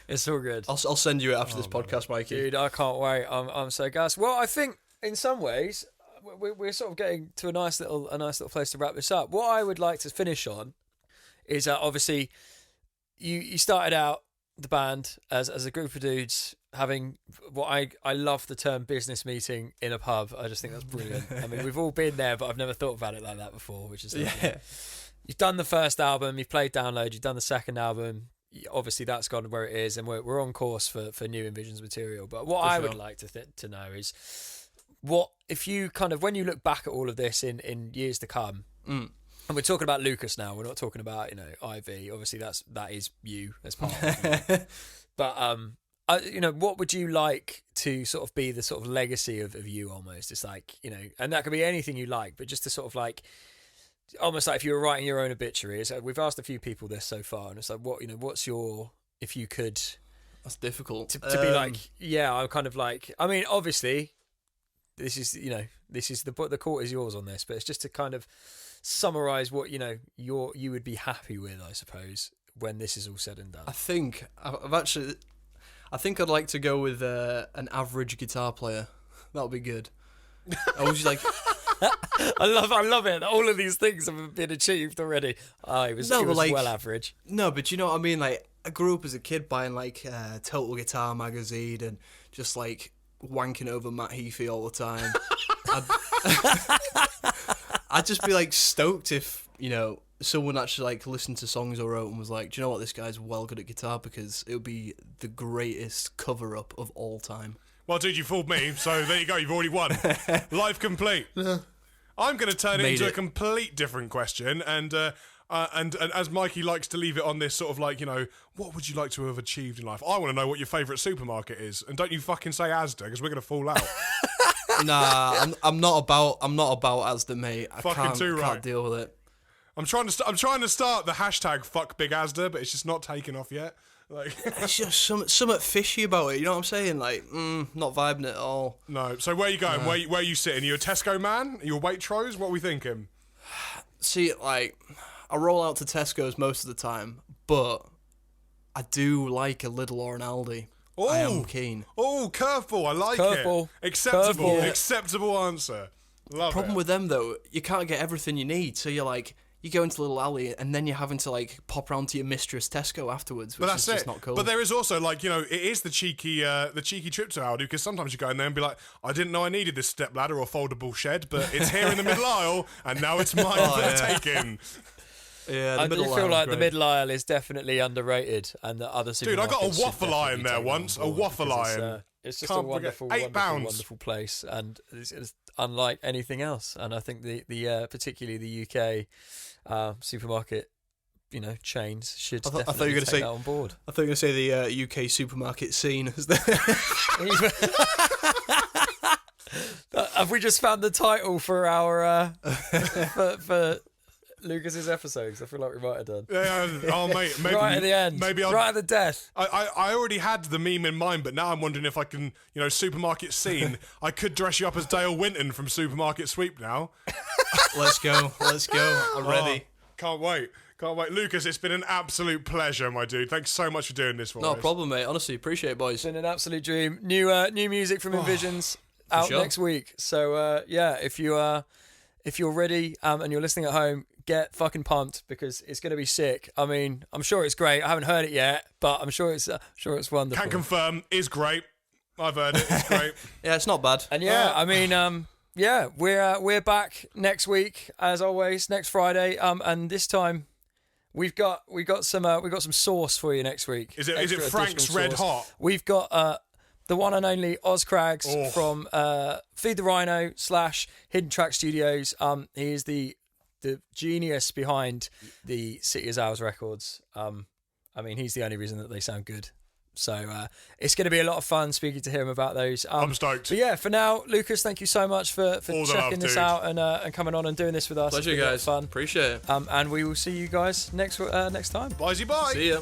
it's all good. I'll send you it after this podcast, Mikey. Dude, I can't wait. I'm so gassed. Well, I think in some ways we're sort of getting to a nice little place to wrap this up. What I would like to finish on is obviously you started out the band as a group of dudes having what I love the term business meeting in a pub. I just think that's brilliant. I mean, we've all been there, but I've never thought about it like that before, which is lovely. You've done the first album, you've played Download, you've done the second album. Obviously, that's gone where it is, and we're on course for new Invisions material. But what I would like to know is, what if you kind of, when you look back at all of this in years to come, and we're talking about Lucas now, we're not talking about, you know, Ivy. Obviously, that is you as part of it. But you know, what would you like to sort of be the sort of legacy of you almost? It's like, you know, and that could be anything you like, but just to sort of like, almost like if you were writing your own obituary. So we've asked a few people this so far, and it's like, what, you know, what's your, if you could, that's difficult to be like, yeah, I'm kind of like, I mean, obviously this is, you know, this is the court is yours on this, but it's just to kind of summarize what, you know, you would be happy with, I suppose, when this is all said and done. I think I'd like to go with an average guitar player. That would be good. I was like, I love it. All of these things have been achieved already. It was like, well average. No, but you know what I mean? Like, I grew up as a kid buying like Total Guitar magazine and just like wanking over Matt Heafy all the time. I'd just be like stoked if, you know, someone actually like listened to songs I wrote and was like, do you know what, this guy's well good at guitar, because it would be the greatest cover up of all time. Well, dude, you fooled me, so there you go, you've already won. Life complete. I'm going to turn it into a complete different question, and as Mikey likes to leave it on this sort of like, you know, what would you like to have achieved in life? I want to know what your favourite supermarket is, and don't you fucking say Asda, because we're going to fall out. Nah, I'm not about Asda, mate. I can't deal with it. I'm trying to start the hashtag fuck Big Asda, but it's just not taken off yet. Like, it's just something fishy about it. You know what I'm saying? Like, not vibing at all. No. So where are you going? Where are you sitting? Are you a Tesco man? Are you a Waitrose? What are we thinking? See, like, I roll out to Tesco's most of the time, but I do like a Lidl or an Aldi. Ooh. I am keen. Oh, curveball. I like it. Acceptable answer. Love Problem it. with them, though, you can't get everything you need. So you're like, you go into a little alley and then you're having to like pop round to your mistress Tesco afterwards, which But is that's just not cool. But there is also like, you know, it is the cheeky trip to Aldi, because sometimes you go in there and be like, I didn't know I needed this step ladder or foldable shed, but it's here in the middle aisle and now it's mine for the taking. Yeah, I do feel like the middle aisle is definitely underrated, and the other supermarkets. Dude, I got a should waffle iron definitely there take that once. on A board waffle because iron. It's just Can't a forget, wonderful, £8. wonderful place, and it's unlike anything else. And I think the particularly the UK supermarket, you know, chains should I thought you definitely were gonna take say- that on board. I thought you were going to say the UK supermarket scene. Is there? Have we just found the title for our for Lucas's episodes? I feel like we might have done. Yeah, oh, mate, maybe, Right at the end, Maybe I'll, right at the death. I already had the meme in mind, but now I'm wondering if I can, you know, supermarket scene. I could dress you up as Dale Winton from Supermarket Sweep now. Let's go. I'm ready. Can't wait. Lucas, it's been an absolute pleasure, my dude. Thanks so much for doing this for us. No problem, mate. Honestly, appreciate it, boys. It's been an absolute dream. New music from Invisions out sure. next week. So yeah, if you're ready and you're listening at home, get fucking pumped because it's going to be sick. I mean, I'm sure it's great. I haven't heard it yet, but I'm sure it's wonderful. Can confirm, is great. I've heard it. It's great. Yeah, it's not bad. And yeah, I mean, yeah, we're back next week as always, next Friday. And this time we've got some sauce for you next week. Is it Extra Frank's additional Red sauce. Hot? We've got the one and only Oz Craggs from Feed the Rhino / Hidden Track Studios. He is the genius behind the City is Ours records. I mean, he's the only reason that they sound good. So it's going to be a lot of fun speaking to him about those. I'm stoked. But yeah, for now, Lucas, thank you so much for checking this dude. out and coming on and doing this with us. Pleasure, It's been a lot of guys. fun. Appreciate it. And we will see you guys next time. Bye. See ya.